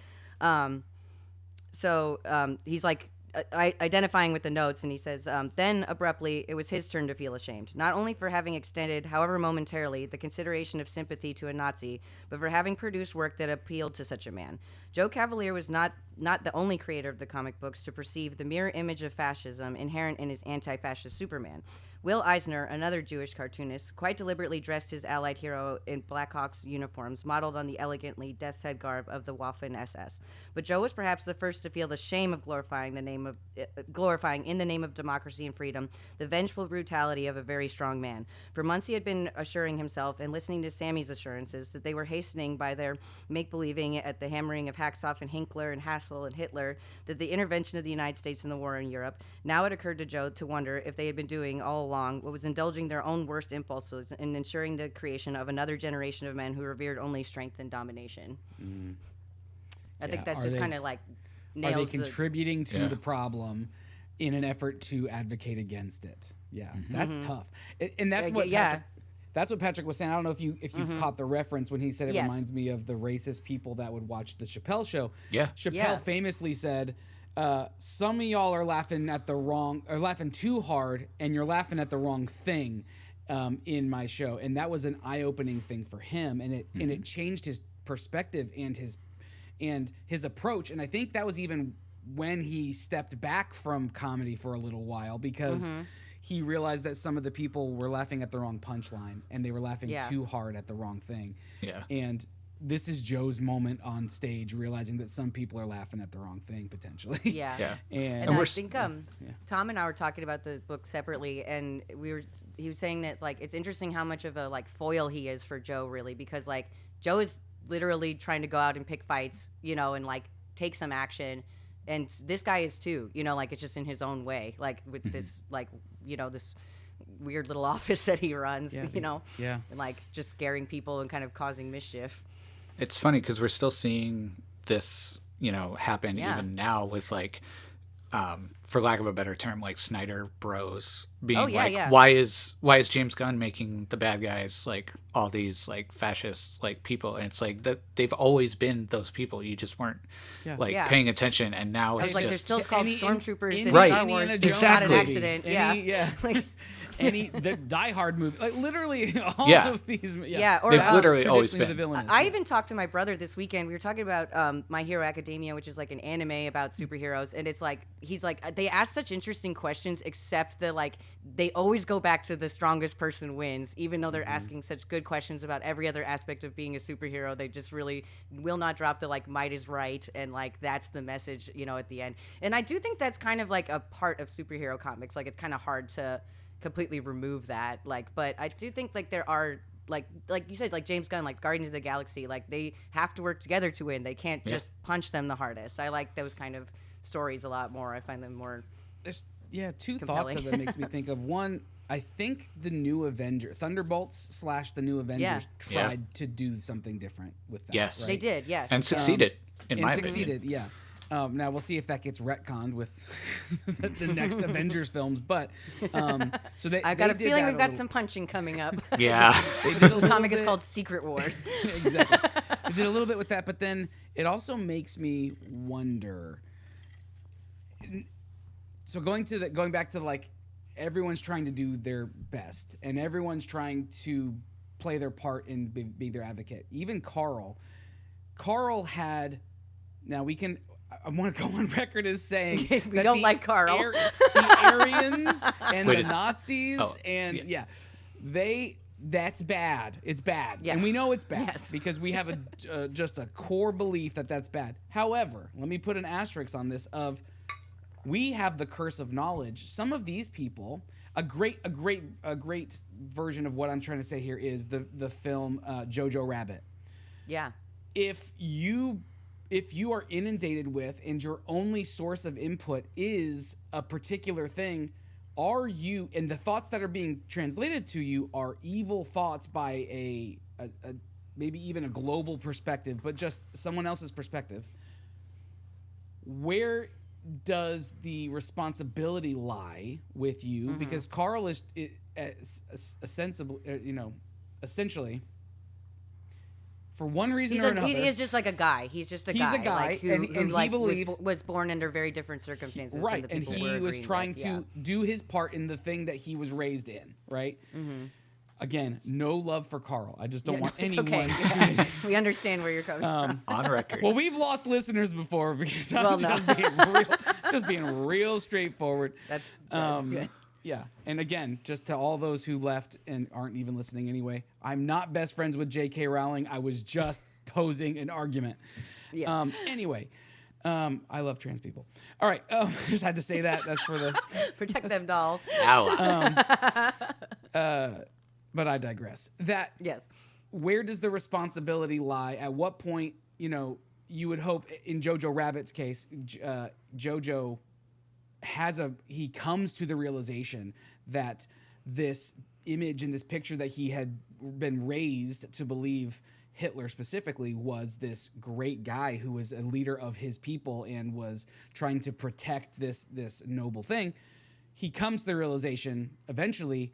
He's like identifying with the notes, and he says, then abruptly, it was his turn to feel ashamed, not only for having extended, however momentarily, the consideration of sympathy to a Nazi, but for having produced work that appealed to such a man. Joe Kavalier was not the only creator of the comic books to perceive the mirror image of fascism inherent in his anti-fascist Superman. Will Eisner, another Jewish cartoonist, quite deliberately dressed his Allied hero in Blackhawks uniforms, modeled on the elegantly death's head garb of the Mof1 SS. But Joe was perhaps the first to feel the shame of glorifying in the name of democracy and freedom the vengeful brutality of a very strong man. For months he had been assuring himself and listening to Sammy's assurances that they were hastening by their make-believing at the hammering of Hacksoff and Hinkler and Hassel and Hitler that the intervention of the United States in the war in Europe. Now it occurred to Joe to wonder if they had been doing all along what was indulging their own worst impulses and ensuring the creation of another generation of men who revered only strength and domination. I think that's just kind of like nails. Are they contributing to the problem in an effort to advocate against it? Yeah, that's tough. And that's what that's what Patrick was saying. I don't know if you caught the reference when he said it reminds me of the racist people that would watch the Chappelle show. Yeah. Chappelle famously said, some of y'all are laughing too hard, and you're laughing at the wrong thing in my show. And that was an eye-opening thing for him, and it changed his perspective and his approach. And I think that was even when he stepped back from comedy for a little while, because he realized that some of the people were laughing at the wrong punchline, and they were laughing too hard at the wrong thing. Yeah. And this is Joe's moment on stage, realizing that some people are laughing at the wrong thing potentially. Yeah. And I think Tom and I were talking about the book separately, and he was saying that like it's interesting how much of a like foil he is for Joe, really, because like Joe is literally trying to go out and pick fights, and like take some action, and this guy is too, like it's just in his own way, like with this like this weird little office that he runs, and like just scaring people and kind of causing mischief. It's funny because we're still seeing this, happen even now with like, for lack of a better term, like Snyder Bros being why is James Gunn making the bad guys like all these like fascist like people? And it's like that they've always been those people. You just weren't paying attention, and now it's like just they're still called stormtroopers in Star Wars. It's not an accident. The Die Hard movie, like literally all of these. Or they've literally always been. The villain I even talked to my brother this weekend. We were talking about My Hero Academia, which is like an anime about superheroes, and it's like he's like they ask such interesting questions, except that like they always go back to the strongest person wins, even though they're asking such good questions about every other aspect of being a superhero. They just really will not drop the like might is right, and like that's the message, at the end. And I do think that's kind of like a part of superhero comics. Like it's kind of hard to completely remove that, like, but I do think like there are like you said, like James Gunn, like Guardians of the Galaxy, like they have to work together to win. They can't just punch them the hardest. I like those kind of stories a lot more. I find them more there's two compelling. thoughts that makes me think of. One, I think the new Thunderbolts / the new Avengers tried to do something different with that. Yes, right? They did. Yes, and succeeded in my opinion. Yeah. Now we'll see if that gets retconned with the next Avengers films, but so I've got a feeling we've got some punching coming up. Yeah, This comic is called Secret Wars. Exactly. They did a little bit with that, but then it also makes me wonder. So going back to like everyone's trying to do their best, and everyone's trying to play their part in being their advocate. Even Carl had. Now I want to go on record as saying we don't like Carl. The Aryans and the Nazis that's bad. It's bad. Yes. And we know it's bad because we have just a core belief that that's bad. However, let me put an asterisk on this of we have the curse of knowledge. Some of these people, a great version of what I'm trying to say here is the film Jojo Rabbit. Yeah. If you are inundated with and your only source of input is a particular thing, and the thoughts that are being translated to you are evil thoughts by a maybe even a global perspective, but just someone else's perspective, where does the responsibility lie with you? Because Carl is a sensible, essentially, for one reason or another. He is just like a guy. He's just a guy. He's a guy, like, who and like, he believes was born under very different circumstances. Right, than the and people he we're was agreeing trying with. to do his part in the thing that he was raised in, right? Again, no love for Carl. I just don't want anyone shooting. We understand where you're coming from. On record. Well, we've lost listeners before because I'm just being real straightforward. That's good. Yeah, and again, just to all those who left and aren't even listening anyway, I'm not best friends with J.K. Rowling. I was just posing an argument. Yeah. Anyway, I love trans people. All right, just had to say that. That's for the Protect them dolls. Ow. But I digress. Yes. Where does the responsibility lie? At what point, you would hope in Jojo Rabbit's case, Jojo he comes to the realization that this image and this picture that he had been raised to believe Hitler specifically was this great guy who was a leader of his people and was trying to protect this noble thing. He comes to the realization eventually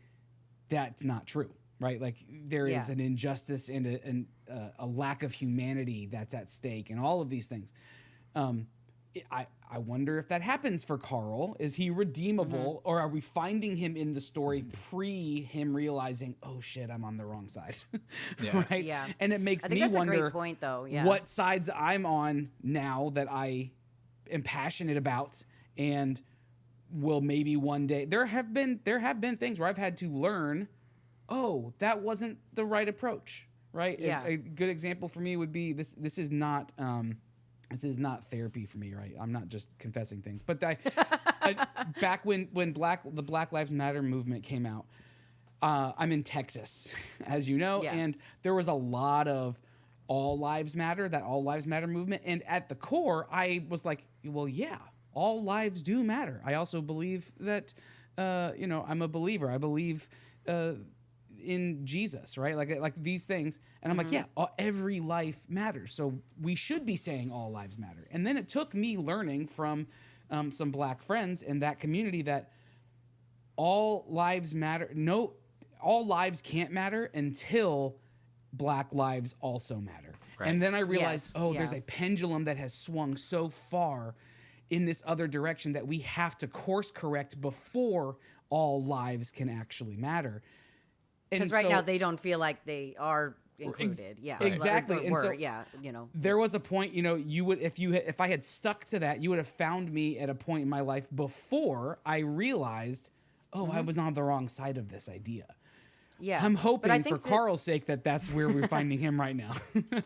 that's not true, right? Like there is an injustice and a lack of humanity that's at stake and all of these things. I wonder if that happens for Carl. Is he redeemable, or are we finding him in the story pre him realizing, oh shit, I'm on the wrong side, right? Yeah. And it makes me that's wonder a great point, though. Yeah. what sides I'm on now that I am passionate about, and will maybe one day there have been things where I've had to learn, oh, that wasn't the right approach, right? Yeah. A good example for me would be this is not. This is not therapy for me, right? I'm not just confessing things. But back when the Black Lives Matter movement came out, I'm in Texas, as you know, and there was a lot of all lives matter, that all lives matter movement. And at the core, I was like, well, yeah, all lives do matter. I also believe that, I'm a believer. I believe in Jesus, right? Like these things. And I'm like, yeah, every life matters. So we should be saying all lives matter. And then it took me learning from some black friends in that community that all lives matter. No, all lives can't matter until black lives also matter. Right. And then I realized, there's a pendulum that has swung so far in this other direction that we have to course correct before all lives can actually matter. Because right now they don't feel like they are included. Exactly. And so there was a point, you would if I had stuck to that, you would have found me at a point in my life before I realized, I was on the wrong side of this idea. Yeah, I'm hoping for Carl's sake that's where we're finding him right now.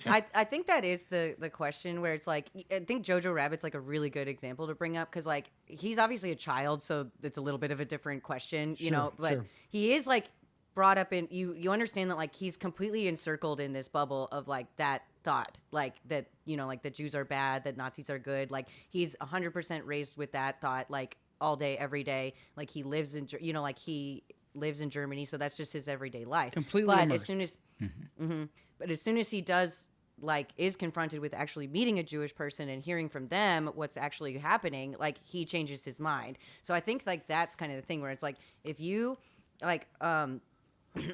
I think that is the question where it's like, I think Jojo Rabbit's like a really good example to bring up because like he's obviously a child, so it's a little bit of a different question, but he is like brought up in you understand that like he's completely encircled in this bubble of like that thought, like that like the Jews are bad, that Nazis are good, like he's 100% raised with that thought like all day every day, like he lives in he lives in Germany, so that's just his everyday life. Completely immersed. As soon as he does like is confronted with actually meeting a Jewish person and hearing from them what's actually happening, like he changes his mind. So I think like that's kind of the thing where it's like if you like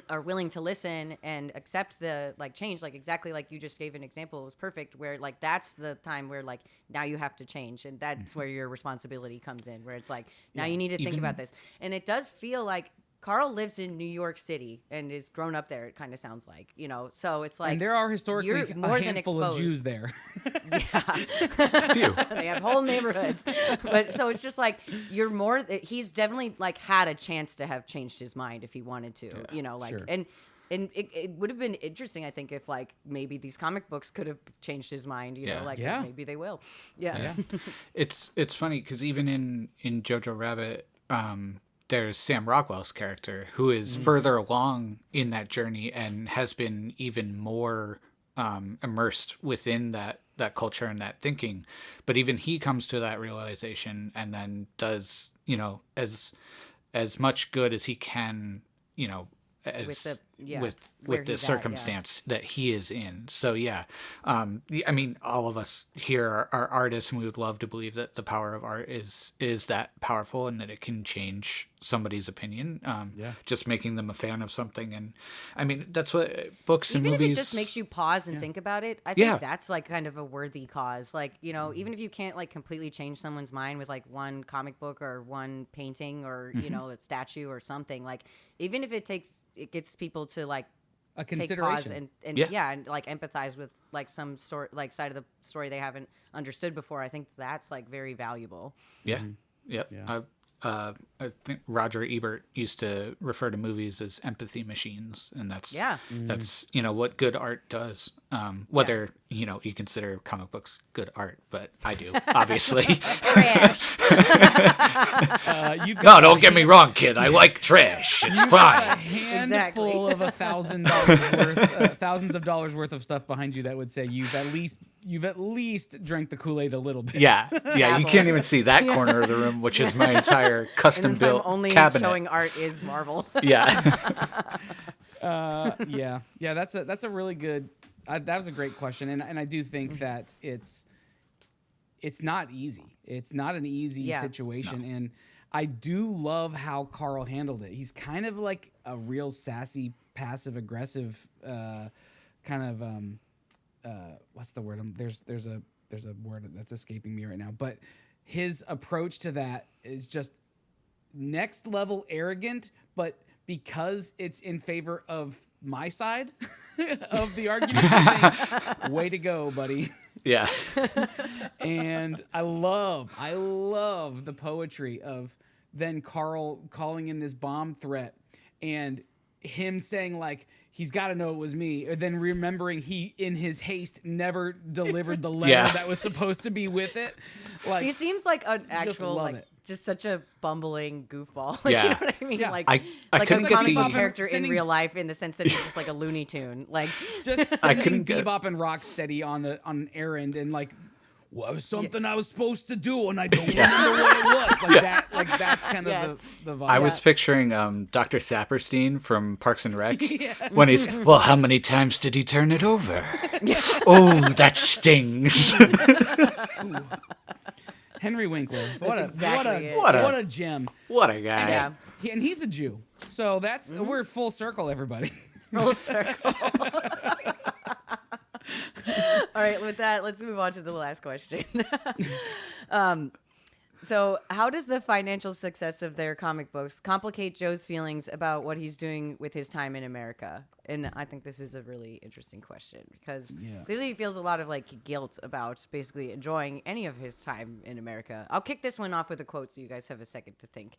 are willing to listen and accept the like change, like exactly like you just gave an example, it was perfect, where like that's the time where like now you have to change, and that's where your responsibility comes in, where it's like now you need to think about this. And it does feel like Carl lives in New York City and is grown up there, it kind of sounds like, so it's like, and there are historically a handful of Jews there. Few. They have whole neighborhoods, but so it's just like he's definitely like had a chance to have changed his mind if he wanted to, and it would have been interesting, I think, if like maybe these comic books could have changed his mind, maybe they will. It's funny because even in Jojo Rabbit, there's Sam Rockwell's character who is further along in that journey and has been even more immersed within that culture and that thinking. But even he comes to that realization and then does, as much good as he can, with the with where the he's at, circumstance that he is in. So I mean, all of us here are artists, and we would love to believe that the power of art is that powerful and that it can change somebody's opinion. Just making them a fan of something. And I mean, that's what books and even movies. if it just makes you pause and think about it, I think that's like kind of a worthy cause. Like, you know, even if you can't like completely change someone's mind with like one comic book or one painting or you know, a statue or something, like even if it gets people to like A take consideration. pause and like empathize with like some sort like side of the story they haven't understood before, I think that's like very valuable. Yeah. Yep. Yeah. I think Roger Ebert used to refer to movies as empathy machines, and that's you know what good art does. Whether you know you consider comic books good art, but I do obviously. Trash. No, don't get me wrong, kid. I like trash. It's A fine. handful of $1,000 worth, thousands of dollars worth of stuff behind you that would say you've at least drank the Kool-Aid a little bit. Yeah. You can't even see that corner of the room, which is my entire custom built only cabinet. showing art is Marvel. Yeah. Yeah. That's a really good. That was a great question, and I do think that it's not easy. It's not an easy situation, and I do love how Carl handled it. He's kind of like a real sassy, passive aggressive kind of what's the word? There's a word that's escaping me right now, but his approach to that is just next level arrogant, but because it's in favor of my side of the argument, I think, way to go, buddy. Yeah. And I love the poetry of then Carl calling in this bomb threat and him saying like he's got to know it was me, and then remembering he in his haste never delivered the letter that was supposed to be with it. Like He seems like an actual love like it. just such a bumbling goofball. Like, you know what I mean? Yeah. Like I like a couldn't get comic book the- character in Sending- real life in the sense that he's just like a Looney Tune. Like just I sending couldn't get- Bebop and Rocksteady on an errand and like, well, it was something I was supposed to do and I don't remember what it was. Like that. Like that's kind of the vibe. I was picturing Dr. Saperstein from Parks and Rec when he's, well, how many times did he turn it over? Oh, that stings. Henry Winkler. What exactly it. a gem. What a guy. yeah, And he's a Jew. So that's we're full circle, everybody. full circle. All right, with that, let's move on to the last question. So, how does the financial success of their comic books complicate Joe's feelings about what he's doing with his time in America? And I think this is a really interesting question because clearly he feels a lot of like guilt about basically enjoying any of his time in America. I'll kick this one off with a quote so you guys have a second to think.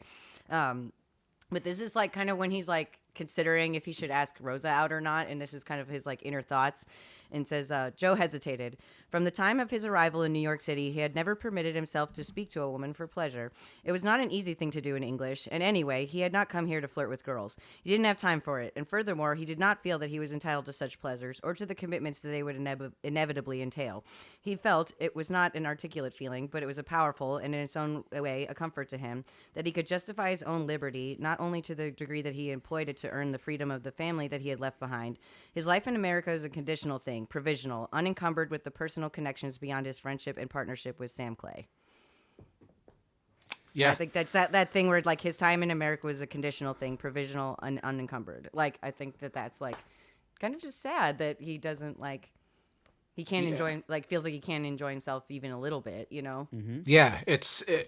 But this is like kind of when he's like considering if he should ask Rosa out or not, and this is kind of his like inner thoughts. And says, Joe hesitated. From the time of his arrival in New York City, he had never permitted himself to speak to a woman for pleasure. It was not an easy thing to do in English, and anyway, he had not come here to flirt with girls. He didn't have time for it, and furthermore, he did not feel that he was entitled to such pleasures or to the commitments that they would inevitably entail. He felt, it was not an articulate feeling, but it was a powerful and in its own way a comfort to him, that he could justify his own liberty, not only to the degree that he employed it to earn the freedom of the family that he had left behind. His life in America is a conditional thing, provisional, unencumbered with the personal connections beyond his friendship and partnership with Sam Clay. Yeah. I think that's that thing where like his time in America was a conditional thing, provisional and unencumbered. Like I think that's like kind of just sad that he doesn't like he can't enjoy like feels like he can't enjoy himself even a little bit, you know? Mm-hmm. Yeah,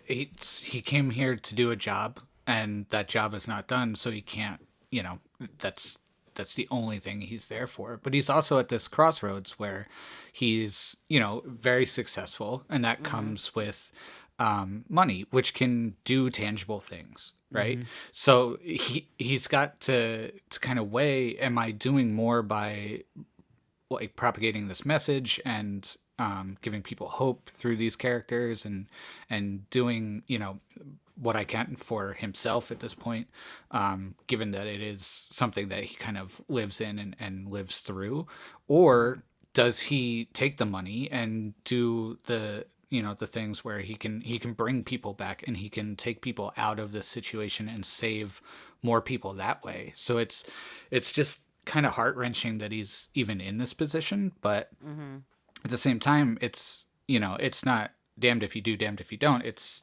he came here to do a job, and that job is not done, so he can't, you know, that's the only thing he's there for. But he's also at this crossroads where he's, you know, very successful, and that comes with money, which can do tangible things, right? So he's got to kind of weigh, am I doing more by like propagating this message and giving people hope through these characters and doing, you know, what I can for himself at this point, given that it is something that he kind of lives in and lives through? Or does he take the money and do the, you know, the things where he can bring people back and he can take people out of this situation and save more people that way? So it's just kind of heart-wrenching that he's even in this position, but Mm-hmm. at the same time, it's, it's not damned if you do, damned if you don't. It's,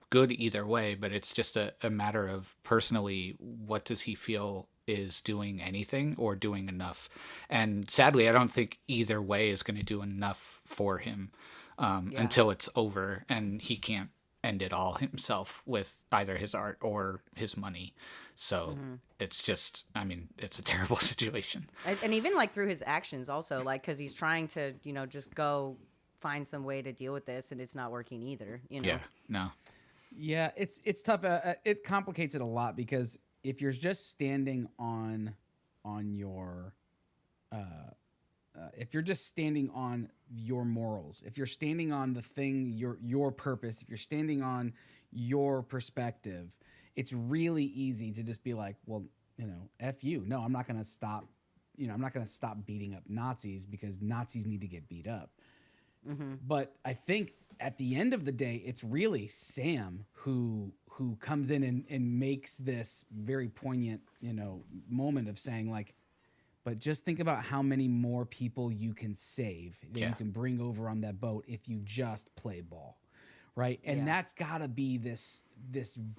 good either way, but it's just a matter of personally, what does he feel is doing anything or doing enough? And sadly, I don't think either way is going to do enough for him until it's over and he can't end it all himself with either his art or his money. So it's just, it's a terrible situation. And even like through his actions also, like, because he's trying to, just go find some way to deal with this, and it's not working either. Yeah, no. Yeah, it's tough. It complicates it a lot because if you're just standing on your, if you're just standing on your morals, if you're standing on the thing, your purpose, if you're standing on your perspective, it's really easy to just be like, well, F you. No, I'm not going to stop. I'm not going to stop beating up Nazis because Nazis need to get beat up. Mm-hmm. But I think at the end of the day, it's really Sam who comes in and makes this very poignant, moment of saying like, but just think about how many more people you can save that you can bring over on that boat if you just play ball. Right. And that's gotta be this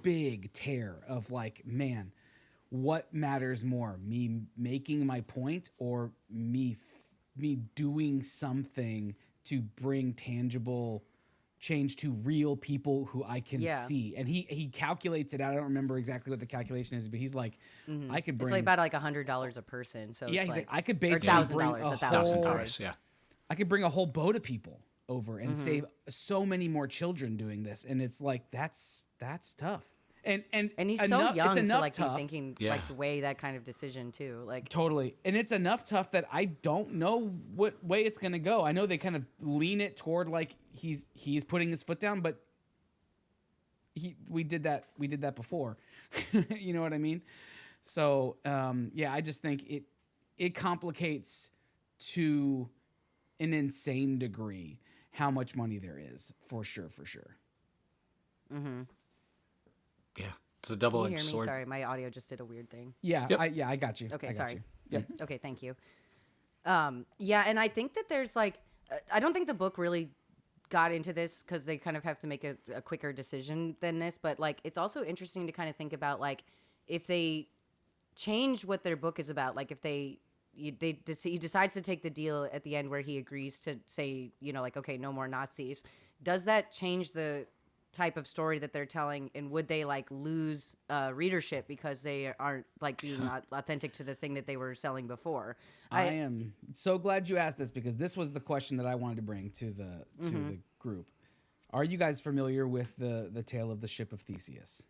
big tear of like, man, what matters more, me making my point or me doing something to bring tangible change to real people who I can see. And he calculates it out. I don't remember exactly what the calculation is, but he's like, I could bring, it's like about like $100 a person. So yeah, it's he's like, I could basically bring $1,000, yeah. I could bring a whole boat of people over and save so many more children doing this. And it's like, that's tough. And he's enough, so young it's to like tough. be thinking like to weigh that kind of decision too. Like Totally. And it's enough tough that I don't know what way it's going to go. I know they kind of lean it toward like he's putting his foot down, but we did that before. You know what I mean? So, I just think it complicates to an insane degree how much money there is, for sure. mm-hmm. Yeah, it's a Can you double-edged hear me? sword. Sorry, my audio just did a weird thing. Yeah, Yep. I got you. Okay, I got sorry. you. Yep. Okay, thank you. And I think that there's like, I don't think the book really got into this because they kind of have to make a quicker decision than this. But like, it's also interesting to kind of think about like if they change what their book is about, like if he decides to take the deal at the end where he agrees to say, like, okay, no more Nazis. Does that change the type of story that they're telling, and would they like lose readership because they aren't like being authentic to the thing that they were selling before? I am so glad you asked this because this was the question that I wanted to bring to the group. Are you guys familiar with the tale of the ship of Theseus?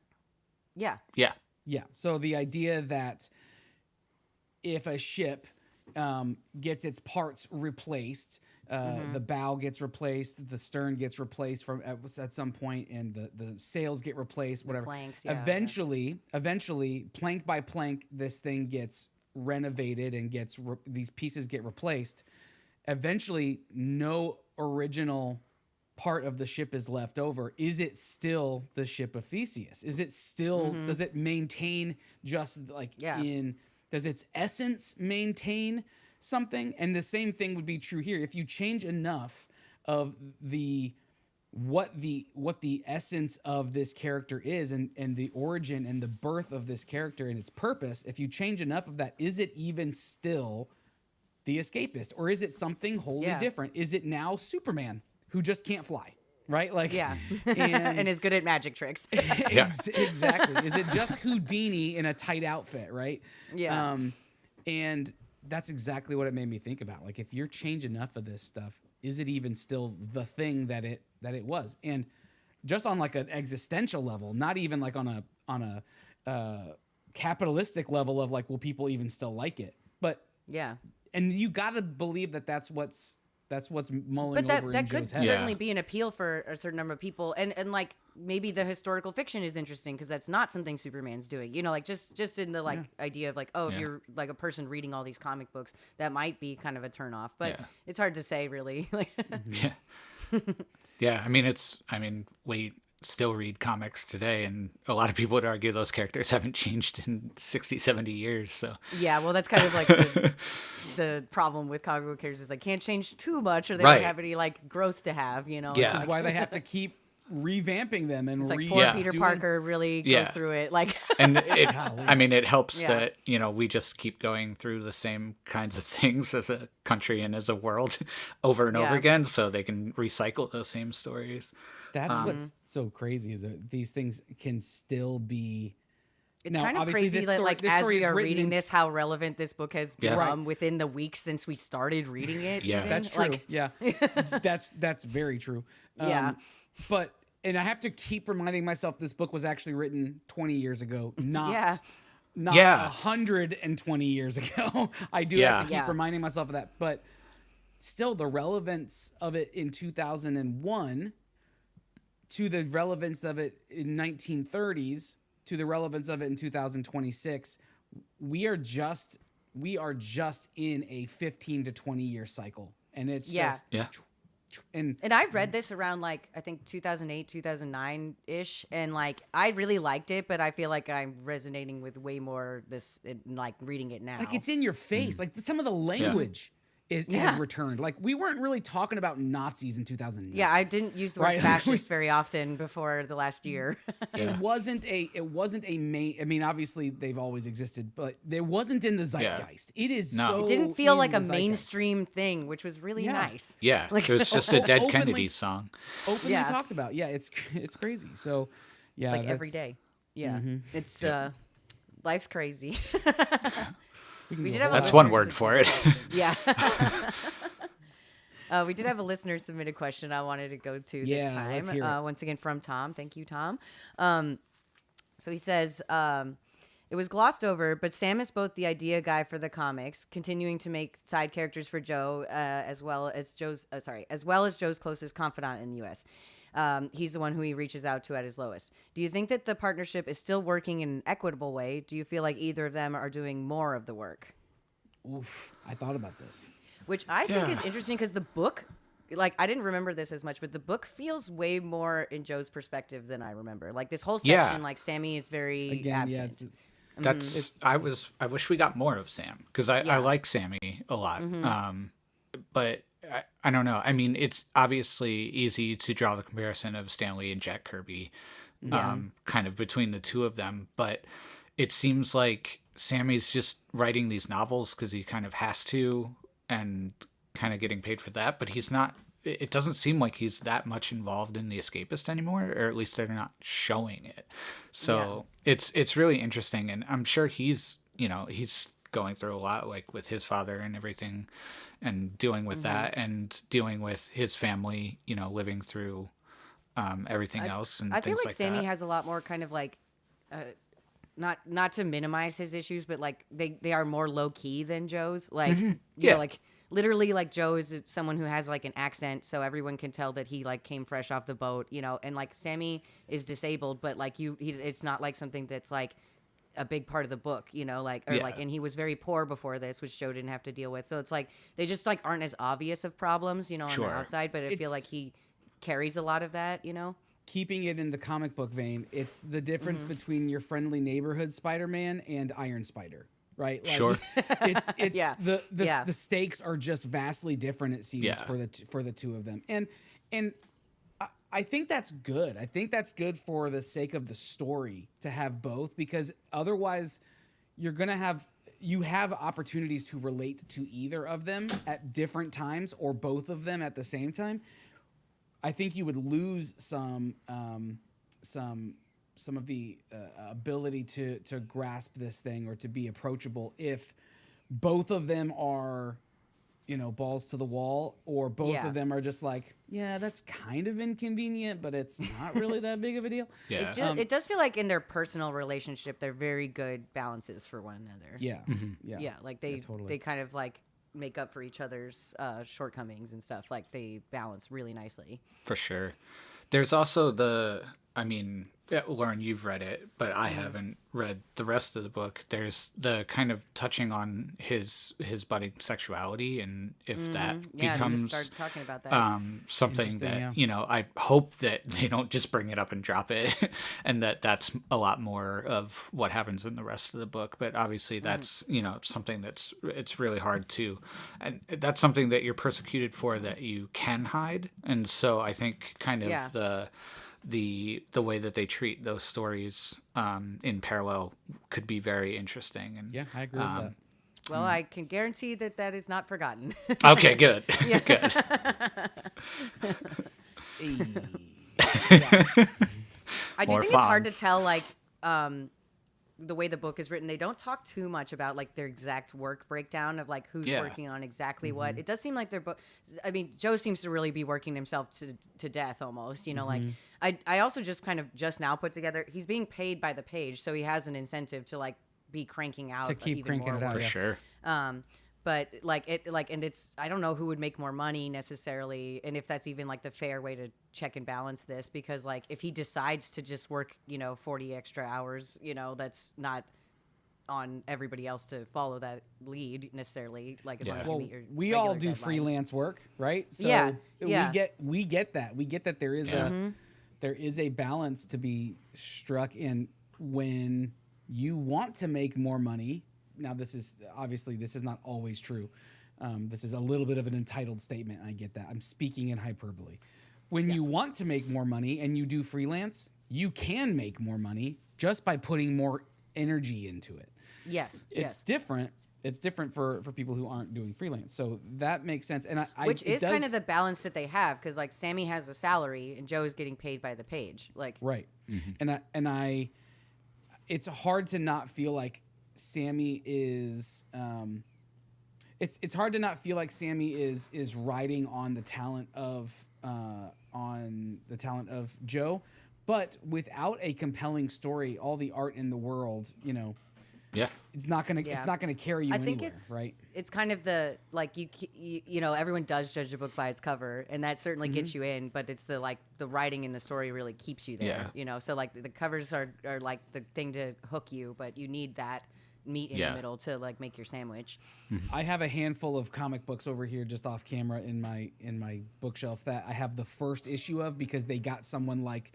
Yeah. Yeah. So the idea that if a ship gets its parts replaced, the bow gets replaced, the stern gets replaced from at some point, and the sails get replaced, whatever. Planks, Eventually, plank by plank, this thing gets renovated and these pieces get replaced. Eventually, no original part of the ship is left over. Is it still the ship of Theseus? Is it still, does it maintain just like does its essence maintain something? And the same thing would be true here. If you change enough of what the essence of this character is and the origin and the birth of this character and its purpose, if you change enough of that, is it even still the escapist? Or is it something wholly different? Is it now Superman who just can't fly? Right? Like, and is good at magic tricks. Exactly. Is it just Houdini in a tight outfit? Right. Yeah. And that's exactly what it made me think about. Like, if you're changing enough of this stuff, is it even still the thing that it was? And just on like an existential level, not even like on a capitalistic level of like, will people even still like it? But and you got to believe that that's what's mulling over in that could Joe's head. certainly be an appeal for a certain number of people, and like maybe the historical fiction is interesting because that's not something Superman's doing. Like just in the like idea of like, if you're like a person reading all these comic books, that might be kind of a turnoff. But it's hard to say really. Like Yeah. I mean, still read comics today, and a lot of people would argue those characters haven't changed in 60, 70 years. So Yeah, well, that's kind of like the problem with comic book characters is they can't change too much, or they Right. don't have any like growth to have, you know. Yeah. It's Which is why they have to keep revamping them and It's like poor Yeah. Peter doing- Parker really Yeah. goes through it. Like, and I mean, it helps Yeah. that, you know, we just keep going through the same kinds of things as a country and as a world over and over Yeah. again, so they can recycle those same stories. That's what's so crazy is that these things can still be. it's Now, kind of obviously, crazy this that story- like this as story we is are written reading in- this, how relevant this book has Yeah. become Right. within the weeks since we started reading it. Yeah. even. That's true. Like, Yeah, that's very true. Yeah. But and I have to keep reminding myself this book was actually written 20 years ago, not Yeah. not Yeah. 120 years ago. I do Yeah. have to keep Yeah. reminding myself of that, but still the relevance of it in 2001 to the relevance of it in 1930s to the relevance of it in 2026, we are just in a 15 to 20 year cycle, and it's Yeah. just Yeah. and And I read this around like I think 2008, 2009 ish, and like I really liked it, but I feel like I'm resonating with way more like reading it now. like it's in your face. Like some of the language has Yeah. returned. Like we weren't really talking about Nazis in 2009. Yeah, I didn't use the word Right. fascist very often before the last year. It wasn't a main. I mean, obviously they've always existed, but there wasn't in the zeitgeist. It is No. so. It didn't feel in like the a zeitgeist. mainstream thing, which was really Yeah. nice. Yeah, Like- it was just a Dead Openly- Kennedy song. Openly Yeah. talked about. Yeah, it's crazy. So, yeah, Like every that's- day. Yeah. It's life's crazy. we can We go did have a whole- That's one listener word for it. Yeah. We did have a listener submitted question I wanted to go to Yeah, this time. let's hear it. Once again from Tom. Thank you, Tom. So he says, it was glossed over, but Sam is both the idea guy for the comics, continuing to make side characters for Joe, as well as Joe's closest confidant in the U.S. He's the one who he reaches out to at his lowest. Do you think that the partnership is still working in an equitable way? Do you feel like either of them are doing more of the work? Oof, I thought about this. Which I think is Yeah. interesting because the book, like, I didn't remember this as much, but the book feels way more in Joe's perspective than I remember. Like, this whole Yeah. section, like, Sammy is very Again, yeah, absent. it's, That's I wish we got more of Sam, because I Yeah. like Sammy a lot. But I don't know. I mean, it's obviously easy to draw the comparison of Stanley and Jack Kirby, kind of between the two of them. But it seems like Sammy's just writing these novels because he kind of has to, and kind of getting paid for that. But he's not. It doesn't seem like he's that much involved in The Escapist anymore, or at least they're not showing it. So it's really interesting, and I'm sure he's going through a lot, like with his father and everything, and dealing with that, and dealing with his family, living through everything else and I feel things like Sammy that. has a lot more kind of like, not to minimize his issues, but like they are more low key than Joe's. Like, you Yeah. know, like literally, like Joe is someone who has like an accent, so everyone can tell that he like came fresh off the boat, and like Sammy is disabled, but like it's not like something that's like a big part of the book, and he was very poor before this, which Joe didn't have to deal with. So it's like they just like aren't as obvious of problems, on Sure. the outside, but I feel like he carries a lot of that, keeping it in the comic book vein, it's the difference between your friendly neighborhood Spider-Man and Iron Spider, right? Like, Sure. It's Yeah. the stakes are just vastly different. It seems Yeah. for the two of them, and I think that's good. I think that's good for the sake of the story to have both, because otherwise you're gonna have opportunities to relate to either of them at different times or both of them at the same time. I think you would lose some of the ability to grasp this thing or to be approachable if both of them are, balls to the wall, or both Yeah. of them are just like, yeah, that's kind of inconvenient, but it's not really that big of a deal. Yeah. It does feel like in their personal relationship, they're very good balances for one another. Yeah, Yeah, like they totally. they kind of like make up for each other's shortcomings and stuff. Like they balance really nicely. For sure. There's also Lauren, you've read it, but I haven't read the rest of the book. There's the kind of touching on his budding sexuality, and if that Yeah, they becomes just started talking about that. something Interesting, that yeah. I hope that they don't just bring it up and drop it, and that's a lot more of what happens in the rest of the book. But obviously, that's something it's really hard to, and that's something that you're persecuted for that you can hide, and so I think kind of Yeah. the way that they treat those stories in parallel could be very interesting. And Yeah, I agree with that. Well, I can guarantee that is not forgotten. okay, good, good. I do More think it's hard to fonts. tell, like, the way the book is written. They don't talk too much about, like, their exact work breakdown of, like, who's Yeah. working on exactly what. It does seem like they're both. I mean, Joe seems to really be working himself to death almost. Like, I also just now put together. He's being paid by the page, so he has an incentive to, like, be cranking out To keep even cranking more it out, work. For sure. But and it's, I don't know who would make more money necessarily, and if that's even like the fair way to check and balance this, because like if he decides to just work 40 extra hours, that's not on everybody else to follow that lead necessarily, like as long as you Well, meet your we all regular do deadlines. freelance work, right? So Yeah, yeah. we get that there is there is a balance to be struck in when you want to make more money. Now, this is not always true. This is a little bit of an entitled statement. I get that. I'm speaking in hyperbole. When you want to make more money and you do freelance, you can make more money just by putting more energy into it. Yes, It's different. It's different for people who aren't doing freelance. So that makes sense. And which is kind of the balance that they have, because like Sammy has a salary and Joe is getting paid by the page. Like right. And I it's hard to not feel like Sammy is it's hard to not feel like Sammy is riding on the talent of Joe, but without a compelling story, all the art in the world, Yeah. it's not gonna carry you I think anywhere, right? it's kind of the, like, everyone does judge a book by its cover, and that certainly gets you in, but it's the writing in the story really keeps you there. So like the covers are like the thing to hook you, but you need that meat in the middle to like make your sandwich. I have a handful of comic books over here just off camera in my bookshelf that I have the first issue of because they got someone like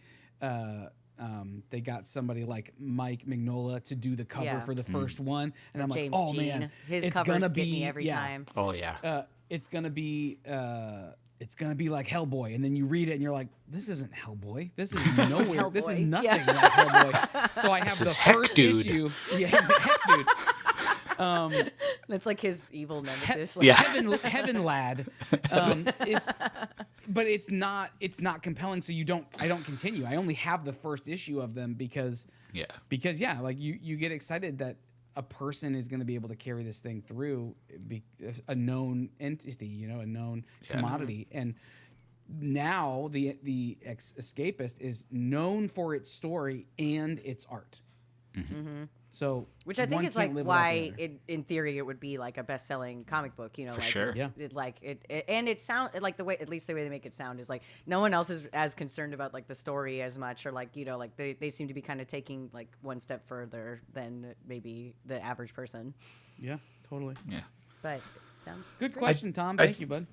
they got somebody like Mike Mignola to do the cover for the first one, and I'm James like, oh Jean. man, His it's covers gonna get be me every time. Oh yeah. it's gonna be like Hellboy, and then you read it and you're like, this isn't Hellboy. This is nowhere. This is Hellboy. nothing like Hellboy. So I have the Heck first Dude. issue. Yeah, it's a Heck Dude. That's like his evil nemesis. Yeah. Heaven Lad. But it's not compelling. So I don't continue. I only have the first issue of them because like you get excited that a person is going to be able to carry this thing through, a known entity, a known commodity. And now the Escapist is known for its story and its art. So, which I think one is can't like live without the why other. in theory it would be like a best-selling comic book, For sure. And it sound like at least the way they make it sound is like no one else is as concerned about like the story as much, or like like they seem to be kind of taking like one step further than maybe the average person. Yeah, totally. Yeah. But sounds Good great. question, Tom. Thank you, bud.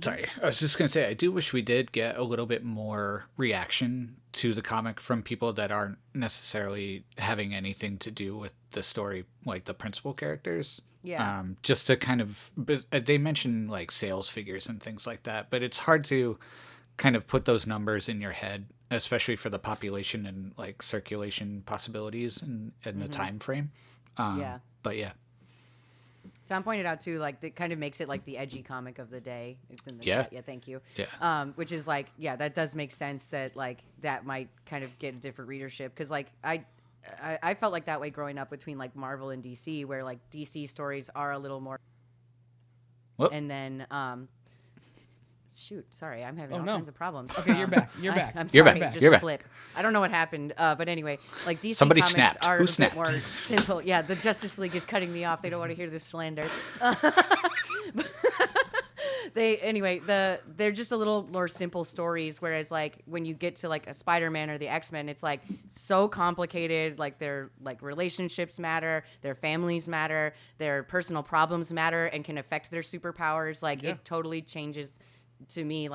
Sorry, I was just gonna say I do wish we did get a little bit more reaction to the comic from people that aren't necessarily having anything to do with the story, like the principal characters. Yeah. Just to kind of, they mention like sales figures and things like that, but it's hard to kind of put those numbers in your head, especially for the population and like circulation possibilities and the time frame. Yeah. But yeah. Tom pointed out too, like that kind of makes it like the edgy comic of the day. It's in the Yeah. chat. Yeah, thank you. Yeah. Which is like, yeah, that does make sense that like that might kind of get a different readership, because like I felt like that way growing up between like Marvel and DC, where like DC stories are a little more. Whoop. And then shoot, sorry, I'm having all no. kinds of problems. Okay, you're back. You're back. I'm You're sorry, back. just You're a back. blip. I don't know what happened, but anyway, like DC Somebody comics snapped. are Who a snapped? bit more simple. Yeah, the Justice League is cutting me off. They don't want to hear this slander. they're just a little more simple stories. Whereas like when you get to like a Spider-Man or the X-Men, it's like so complicated. Like their like relationships matter, their families matter, their personal problems matter, and can affect their superpowers. Like it totally changes. To me,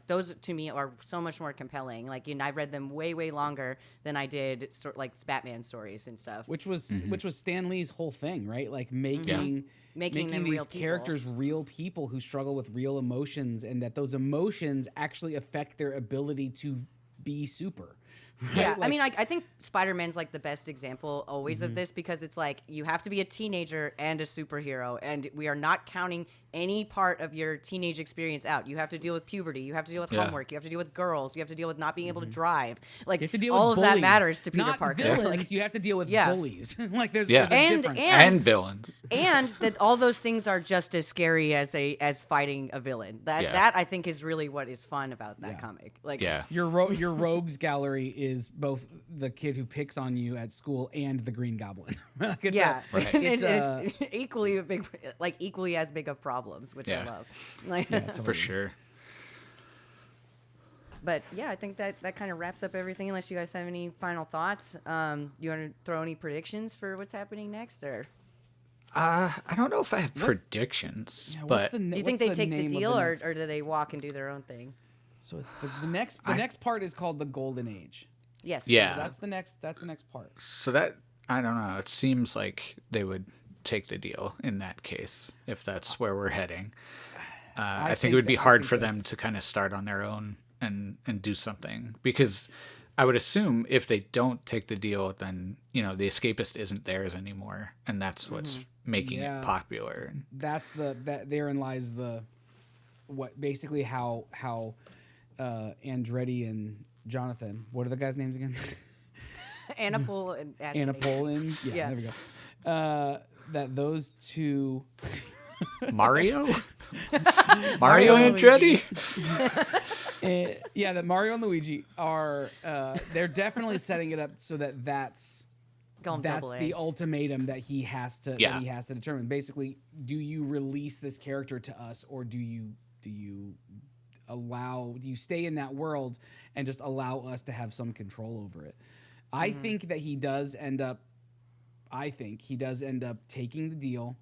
those to me are so much more compelling. Like, I've read them way longer than I did like Batman stories and stuff. Which was Stan Lee's whole thing, right? Like making them these real characters real people who struggle with real emotions, and that those emotions actually affect their ability to be super. Right? Yeah, Like, I mean, I think Spider-Man's like the best example always of this, because it's like you have to be a teenager and a superhero, and we are not counting any part of your teenage experience out. You have to deal with puberty, you have to deal with homework, you have to deal with girls, you have to deal with not being able to drive. Like you have to deal all with of bullies, that matters to Peter not Parker. Villains, Like, you have to deal with Yeah. bullies. Like there's a And- difference. And villains. and that all those things are just as scary as fighting a villain. That I think is really what is fun about that comic. Like Your rogues gallery is both the kid who picks on you at school and the Green Goblin. Like it's it's equally a big, like equally as big of problems, which I love. Like, For sure. But yeah, I think that kind of wraps up everything. Unless you guys have any final thoughts, you want to throw any predictions for what's happening next, or? I don't know if I have predictions, but Do you think they take the deal, or do they walk and do their own thing? So it's the next part is called the Golden Age. Yes. Yeah. So that's the next part. so that I don't know. It seems like they would take the deal in that case if that's where we're heading. I think it would be hard for them to kind of start on their own and do something, because I would assume if they don't take the deal, then the Escapist isn't theirs anymore, and that's what's making it popular. Therein lies basically how Andretti and Jonathan, what are the guys' names again? Anapol and Anapol yeah, there we go. That those two Mario and Andretti. That Mario and Luigi are they're definitely setting it up so that's the ultimatum that he has to determine. Basically, do you release this character to us, or do you stay in that world and just allow us to have some control over it? I think that he does end up taking the deal,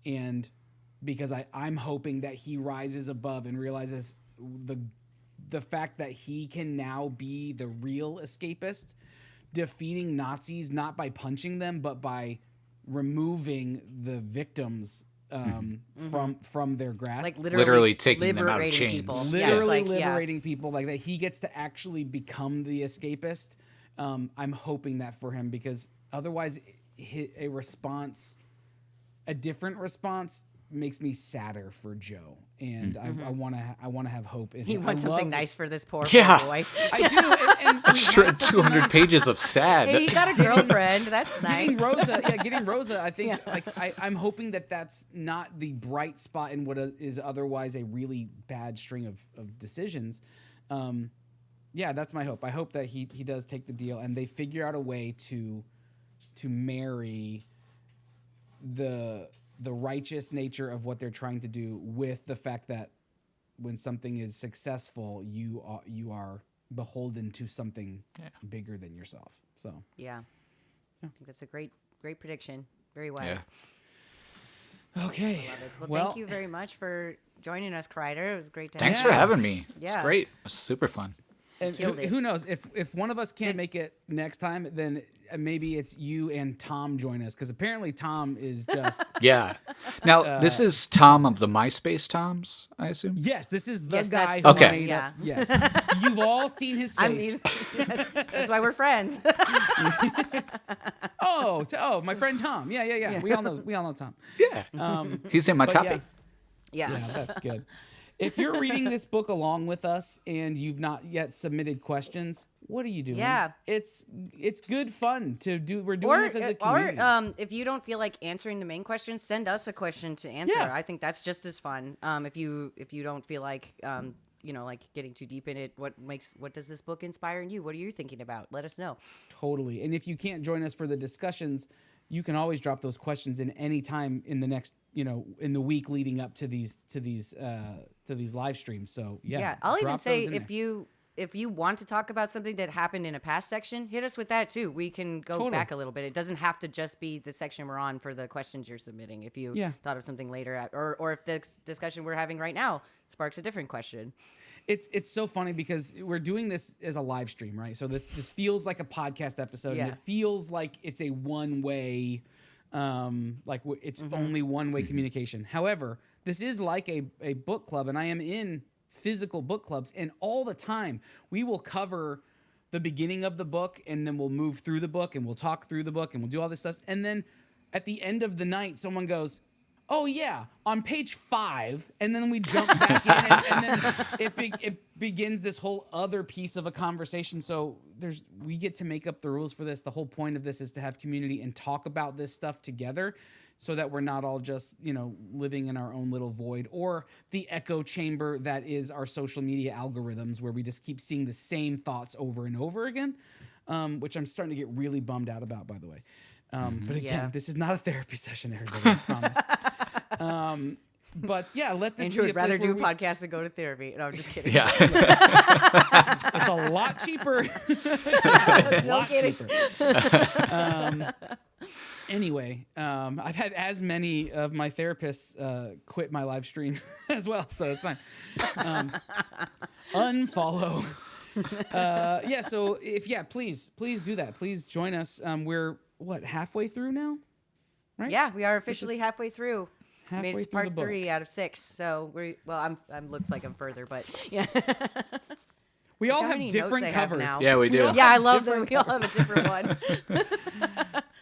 and because I'm hoping that he rises above and realizes the fact that he can now be the real escapist, defeating Nazis not by punching them but by removing the victims from their grasp, like literally taking them out of chains, people. literally liberating people, like that he gets to actually become the escapist. I'm hoping that for him, because otherwise a different response makes me sadder for Joe, and I want to have hope in him. He wants something nice for this poor boy. I do. And he had such a 200 nice- pages of sad. Hey, he got a girlfriend. That's nice. Getting Rosa. I think I'm hoping that that's not the bright spot in what is otherwise a really bad string of decisions. That's my hope. I hope that he does take the deal, and they figure out a way to marry the righteous nature of what they're trying to do with the fact that when something is successful, you are beholden to something bigger than yourself. So I think that's a great prediction. Very wise. Okay. I love it. Well, thank you very much for joining us, Kreider. It was great to have Thanks you. for having me. Yeah. It's great. It was super fun. And who knows, if one of us can't make it next time, then maybe it's you and Tom join us, because apparently Tom is just Now this is Tom of the MySpace Toms, I assume. yes, this is the Yes, guy that's who the made one, up. Yes, you've all seen his face. That's why we're friends. My friend Tom. Yeah. We all know Tom. Yeah. He's in my topic. Yeah. Yeah, that's good. If you're reading this book along with us and you've not yet submitted questions, what are you doing? Yeah. It's good fun to do. We're doing this as a community. Or if you don't feel like answering the main questions, send us a question to answer. Yeah. I think that's just as fun. If you don't feel like like getting too deep in it, what does this book inspire in you? What are you thinking about? Let us know. Totally. And if you can't join us for the discussions, you can always drop those questions in any time in the next, in the week leading up to these live streams. So Yeah, I'll even drop say those in there. if you want to talk about something that happened in a past section, hit us with that too. We can go Totally. back a little bit. It doesn't have to just be the section we're on for the questions you're submitting. If you thought of something later, or if the discussion we're having right now sparks a different question. It's so funny because we're doing this as a live stream, right? So this feels like a podcast episode, and it feels like it's a one-way, it's only one-way communication. However, this is like a book club, and I am in physical book clubs, and all the time we will cover the beginning of the book, and then we'll move through the book, and we'll talk through the book, and we'll do all this stuff, and then at the end of the night, someone goes, "Oh yeah, on page 5," and then we jump back in, and then it begins this whole other piece of a conversation. So we get to make up the rules for this. The whole point of this is to have community and talk about this stuff together, so that we're not all just living in our own little void or the echo chamber that is our social media algorithms, where we just keep seeing the same thoughts over and over again, which I'm starting to get really bummed out about, by the way. But again, this is not a therapy session, everybody. I promise. But yeah, let this Andrew be would a place rather do where podcasts than go to therapy. No, I'm just kidding. Yeah. it's a lot cheaper. No kidding. Anyway, I've had as many of my therapists quit my live stream as well, so it's fine. Unfollow. So please do that. Please join us. We're halfway through now, right? Yeah, we are officially halfway through. Halfway It's through part the book. 3 out of 6. So I'm looks like I'm further, but yeah. We all how have many different notes I have covers. now. Yeah, we do. Yeah, I love that we all have a different one.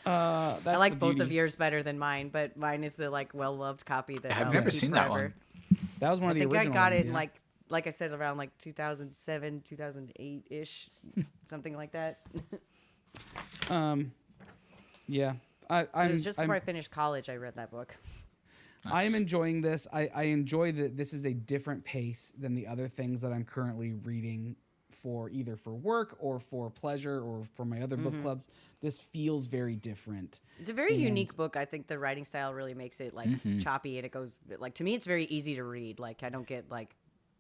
That's I like the both beauty. of yours better than mine, but mine is the well-loved copy that I've I'll never keep seen that forever. one. That was one I of the think original I got ones, it in yeah. like I said, around 2007, 2008-ish, something like that. Yeah. It was just before I finished college, I read that book. I am enjoying this. I enjoy that this is a different pace than the other things that I'm currently reading for either for work or for pleasure or for my other book clubs. This feels very different. It's a very unique book. I think the writing style really makes it choppy, and it goes to me. It's very easy to read. I don't get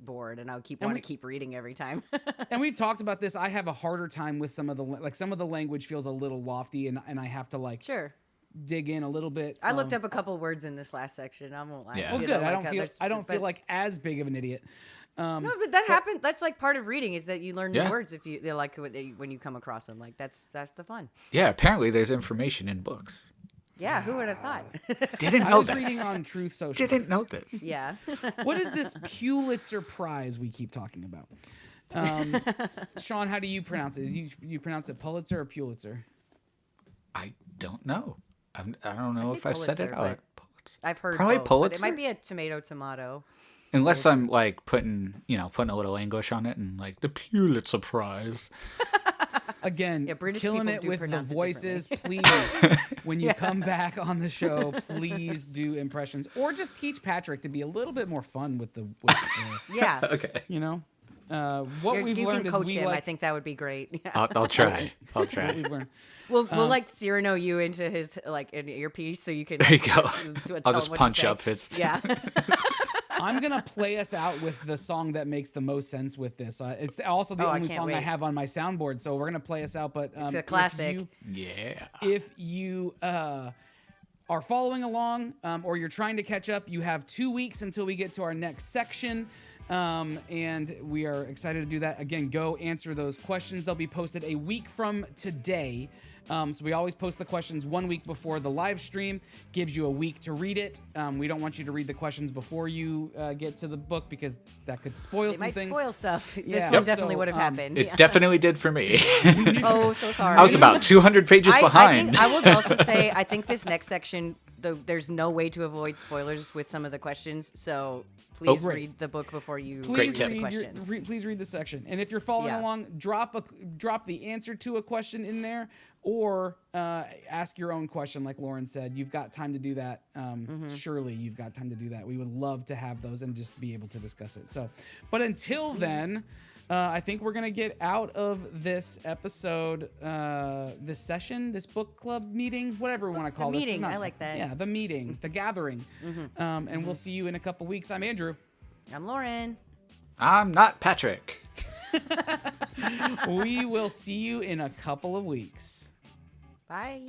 bored, and I'll want to keep reading every time. And we've talked about this. I have a harder time with some of the language feels a little lofty, and I have to Sure. dig in a little bit. I looked up a couple words in this last section. I won't lie. Yeah. Well, You good. know, I don't feel like as big of an idiot. No, but that happened. That's part of reading, is that you learn new Yeah. words if they're when you come across them. That's the fun. Yeah, apparently there's information in books. Yeah, who would have thought? Didn't I know was this. reading on Truth Social. Didn't know this. Yeah. What is this Pulitzer Prize we keep talking about? Sean, how do you pronounce it? You pronounce it Pulitzer or Pulitzer? I don't know. I don't know say if I've said it Pulitzer, out. I've heard Probably both, but it Pulitzer? might be a tomato. Unless I'm putting a little English on it and the Pulitzer Prize. Again, Yeah, British killing people it do with the pronounce it voices. Please, when you come back on the show, please do impressions or just teach Patrick to be a little bit more fun with the Yeah. Okay. what we've you learned can is coach we him. I like think that would be great. Yeah. I'll try. I'll what try. we've learned. We'll Cyrano you into his an earpiece so you can. There you go. tell I'll him just what to punch say. up. It's Yeah. I'm gonna play us out with the song that makes the most sense with this. It's also the Oh, I only can't song I wait. have on my soundboard, so we're gonna play us out. But It's a classic. yeah. If you are following along or you're trying to catch up, you have 2 weeks until we get to our next section. And we are excited to do that. Again, go answer those questions. They'll be posted a week from today. So we always post the questions 1 week before the live stream. Gives you a week to read it. We don't want you to read the questions before you get to the book because that could spoil It some might things. spoil stuff. Yeah. This one Yep. definitely So, would have happened. It Yeah. definitely did for me. Oh, so sorry. I was about 200 pages I behind. think I will also say I think this next section, there's no way to avoid spoilers with some of the questions. So please great. read the book before you Please read tip. the read, questions. please read the section. And if you're following Yeah. along, drop the answer to a question in there or ask your own question like Lauren said. You've got time to do that. Surely you've got time to do that. We would love to have those and just be able to discuss it. So, but until then, I think we're gonna get out of this episode, this session, this book club meeting, whatever we want to call this. Meeting, I like that. Yeah, the meeting, the gathering. And we'll see you in a couple weeks. I'm Andrew. I'm Lauren. I'm not Patrick. We will see you in a couple of weeks. Bye.